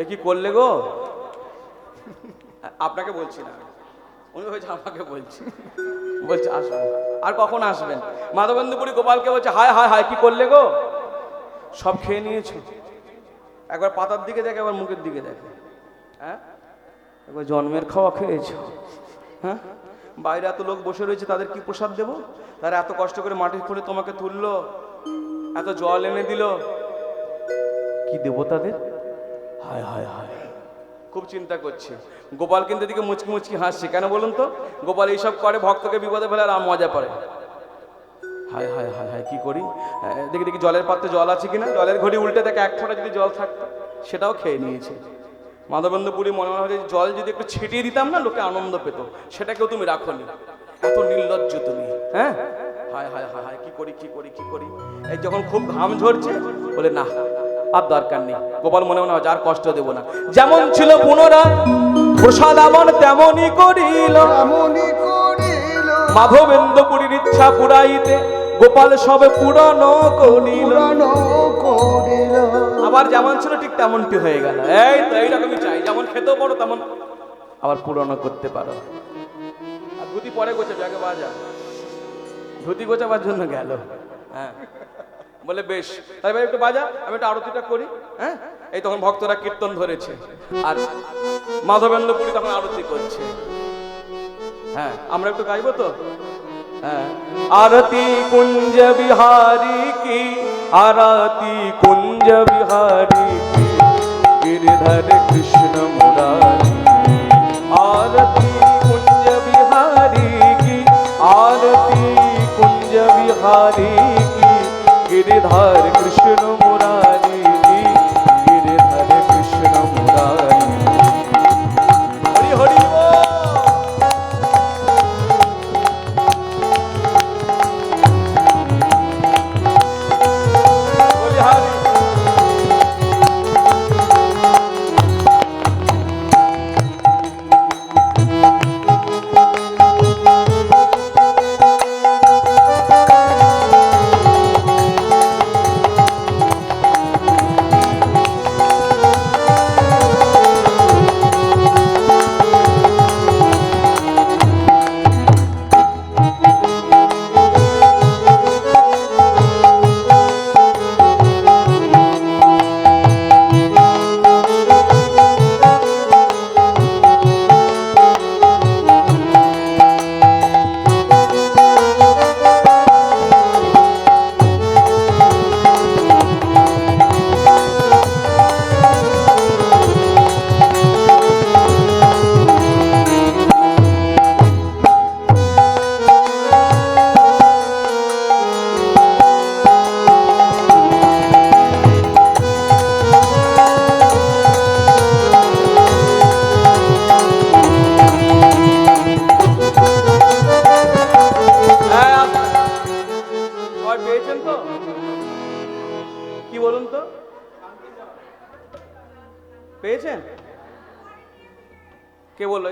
এ কি করলে গো? আপনাকে বলছি না, উনি হয়েছে আমাকে বলছি। বলছে আসুন, আর কখন আসবেন? মাধবেন্দ্রপুরী গোপালকে বলছে হায় হায় হায়, কি করলে গো? সব খেয়ে নিয়েছো। একবার পাতার দিকে দেখে, একবার মুখের দিকে দেখে। হ্যাঁ, একবার জন্মের খাওয়া খেয়েছো। হ্যাঁ, বাইরে এত লোক বসে রয়েছে, তাদের কি প্রসাদ দেবো? তারা এত কষ্ট করে মাটি খুঁড়ে তোমাকে তুললো, এত জল এনে দিল, কি দেবো তাদের? হায় হায় হায়, খুব চিন্তা করছে। গোপাল কিন্তু এদিকে মুচকি মুচকি হাসছে। কেন বলুন তো? গোপাল এইসব করে, ভক্তকে বিপদে ফেলে আর মজা পড়ে। হায় হায় হায় হায়, কি করি? দেখি দেখি জলের পাত্রে জল আছে কিনা। জলের ঘড়ি উল্টে দেখে এক ফোঁটা যদি জল থাকতো, সেটাও খেয়ে নিয়েছে। মাধবেন্দ্র পুরী মনে মনে হয় জল যদি একটু ছিটিয়ে দিতাম না, লোকে আনন্দ পেত, সেটাকেও তুমি রাখোনি। এত নির্লজ্জ তুমি, হ্যাঁ? হায় হায় হায় হায়, কি করি কি করি কি করি? এই যখন খুব ঘাম ঝরছে, বলে না আর দরকার নেই। গোপাল মনে মনে হয় আর কষ্ট দেবো না। যেমন ছিল পুনরায় প্রসাদ আমন তেমনই করিল, এমনই করিল, মাধবেন্দ্র পুরীর ইচ্ছা পুরাইতে গোপাল সবে পূরণ করিল। পুরানো করিল। আবার যেমন ছিল ঠিক তেমনটি হয়ে গেল। এই তো এইরকমই চাই, যেমন খেতেও পারো তেমন আবার পূরণ করতে পারো। আর ধুতি পরে গোছাবে, আগে বাজা। ধুতি গোছাবার জন্য গেল, হ্যাঁ। বলে বেশ, তাই ভাই একটু বাজা, আমি একটু আরতিটা করি, হ্যাঁ। এই তখন ভক্তরা কীর্তন ধরেছে আর মাধবেন্দ্র পুরী তখন আরতি করছে। হ্যাঁ, আমরা একটু গাইবো তো। হ্যাঁ, आरती कुंज बिहारी की, आरती कुंज बिहारी की, गिरधर कृष्ण मुरारी। आरती कुंज बिहारी की, आरती कुंज बिहारी की, गिरधर कृष्ण मुरारी की, गिरधर कृष्ण मुरारी। हरि हरि बोल। পেয়েছেন? কে বললো?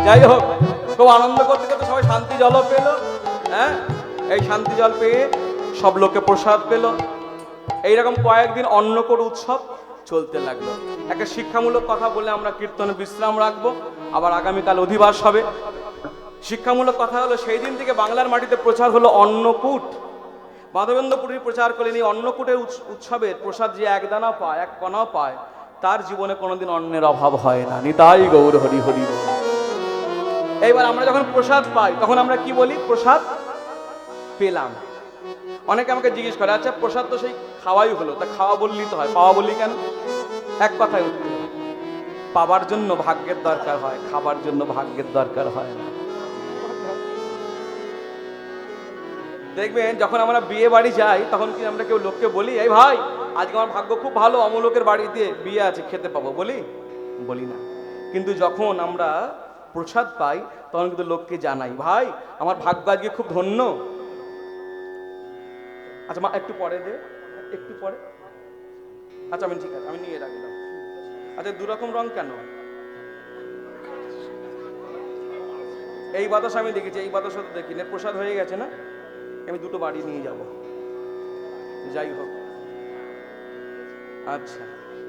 যাই হোক, খুব আনন্দ করতে করতে সবাই শান্তি জলও পেল। হ্যাঁ, এই শান্তি জল পেয়ে সব লোকে প্রসাদ পেল। এইরকম কয়েকদিন অন্নকূট উৎসব চলতে লাগলো। একটা শিক্ষামূলক কথা বলে আমরা কীর্তনে বিশ্রাম রাখবো, আবার আগামীকাল অধিবাস হবে। শিক্ষামূলক কথা হলো, সেই দিন থেকে বাংলার মাটিতে প্রচার হলো অন্নকূট। মাধবেন্দ্র পুরী প্রচার করলেন এই অন্নকূটের উৎসবের প্রসাদ যে এক দানা পায়, এক কণা পায়, তার জীবনে কোনোদিন অন্নের অভাব হয় না। নিতাই গৌর হরি হরি বল। এইবার আমরা যখন প্রসাদ পাই তখন আমরা কি বলি? প্রসাদ পেলাম। অনেকে আমাকে জিজ্ঞেস করে, আচ্ছা প্রসাদ তো সেই খাওয়াই হলো, তা খাওয়া বললি তো হয়, পাওয়া বললি কেন? এক কথায় উত্তর, পাবার জন্য ভাগ্যের দরকার হয়, খাবার জন্য ভাগ্যের দরকার হয় না। দেখবেন যখন আমরা বিয়ে বাড়ি যাই তখন কি আমরা কেউ লোককে বলি, এই ভাই আজকে আমার ভাগ্য খুব ভালো, অমুলোকের বাড়িতে বিয়ে আছে, খেতে পাবো? বলি না। কিন্তু যখন আমরা প্রসাদ পাই তখন কিন্তু লোককে জানাই, ভাই আমার ভাগ্য আজকে খুব ধন্য। আচ্ছা মা একটু পরে দে, একটু পরে। আচ্ছা আমি ঠিক আছে, আমি নিয়ে রাখলাম। আচ্ছা দুরকম রং কেন? এই বাতাস আমি দেখেছি, এই বাতাস তো দেখি না। প্রসাদ হয়ে গেছে না, আমি দুটো বাড়ি নিয়ে যাব। যাই হোক, আচ্ছা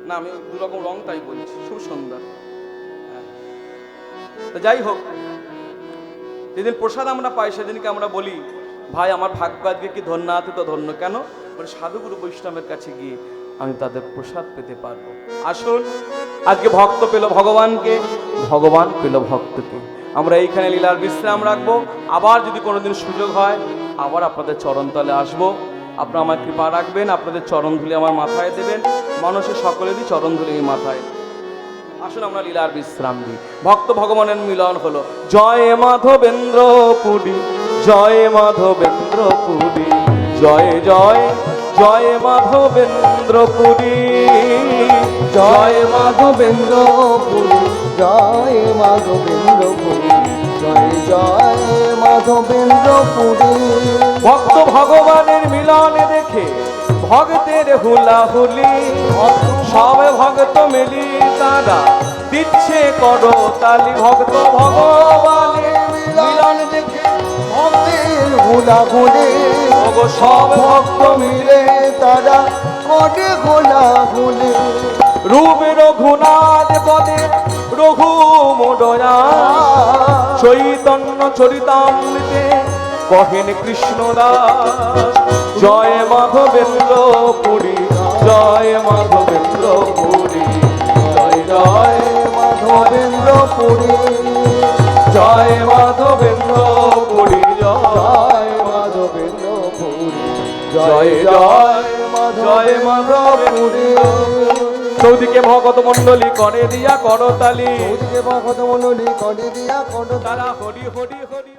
না আমি দুরকম রং তাই বলছি, খুব সুন্দর। তো যাই হোক, যেদিন প্রসাদ আমরা পাই সেদিনকে আমরা বলি, ভাই আমার ভাগ্য আজকে কি ধন্য আছে, তো ধন্য। কেন? বলে সাধুগুরু বৈষ্ণবের কাছে গিয়ে আমি তাদের প্রসাদ পেতে পারবো। আসুন, আজকে ভক্ত পেল ভগবানকে, ভগবান পেল ভক্তকে। আমরা এইখানে লীলার বিশ্রাম রাখবো। আবার যদি কোনোদিন সুযোগ হয় আবার আপনাদের চরণতলে আসবো। আপনারা আমার কৃপা রাখবেন, আপনাদের চরণ ধুলি আমার মাথায় দেবেন, মানুষের সকলেরই চরণ ধুলি এই মাথায়। আসুন আমরা লীলার বিশ্রাম দিই। ভক্ত ভগবানের মিলন হলো। জয় মাধবেন্দ্র পুরী, জয় মাধবেন্দ্র পুরী, জয় জয় জয় মাধবেন্দ্র পুরী, জয় মাধবেন্দ্র পুরী, জয় মাধবেন্দ্র পুরী, জয় জয় মাধবেন্দ্র পুরী। ভক্ত ভগবানের মিলনে দেখে ভক্তের হুলাহুলি, সব ভক্ত মিলি তারা দিচ্ছে করো তালি। ভক্ত ভগবানের মিলন দেখে ভক্তের হুলাহুলি, ওগো সব ভক্ত মিলে তারা করে হুলাহুলি। রূপ রঘুনাথ পদে রঘু মোডয়া, চৈতন্য চরিতামৃতে কহেন কৃষ্ণদাস। জয় মাধবেন্দ্র পুরী, জয় মাধবেন্দ্র পুরী, জয় জয় মাধবেন্দ্র পুরী, জয় মাধবেন্দ্র পুরী, জয় মাধবেন্দ্র পুরী, জয় জয় জয় মাধবেন্দ্র পুরী। চৌদিকে ভগত মণ্ডলী করে দিয়া করতালি, ওদিকে ভগত মণ্ডলী করে দিয়া করো তারা হরি হরি হরি।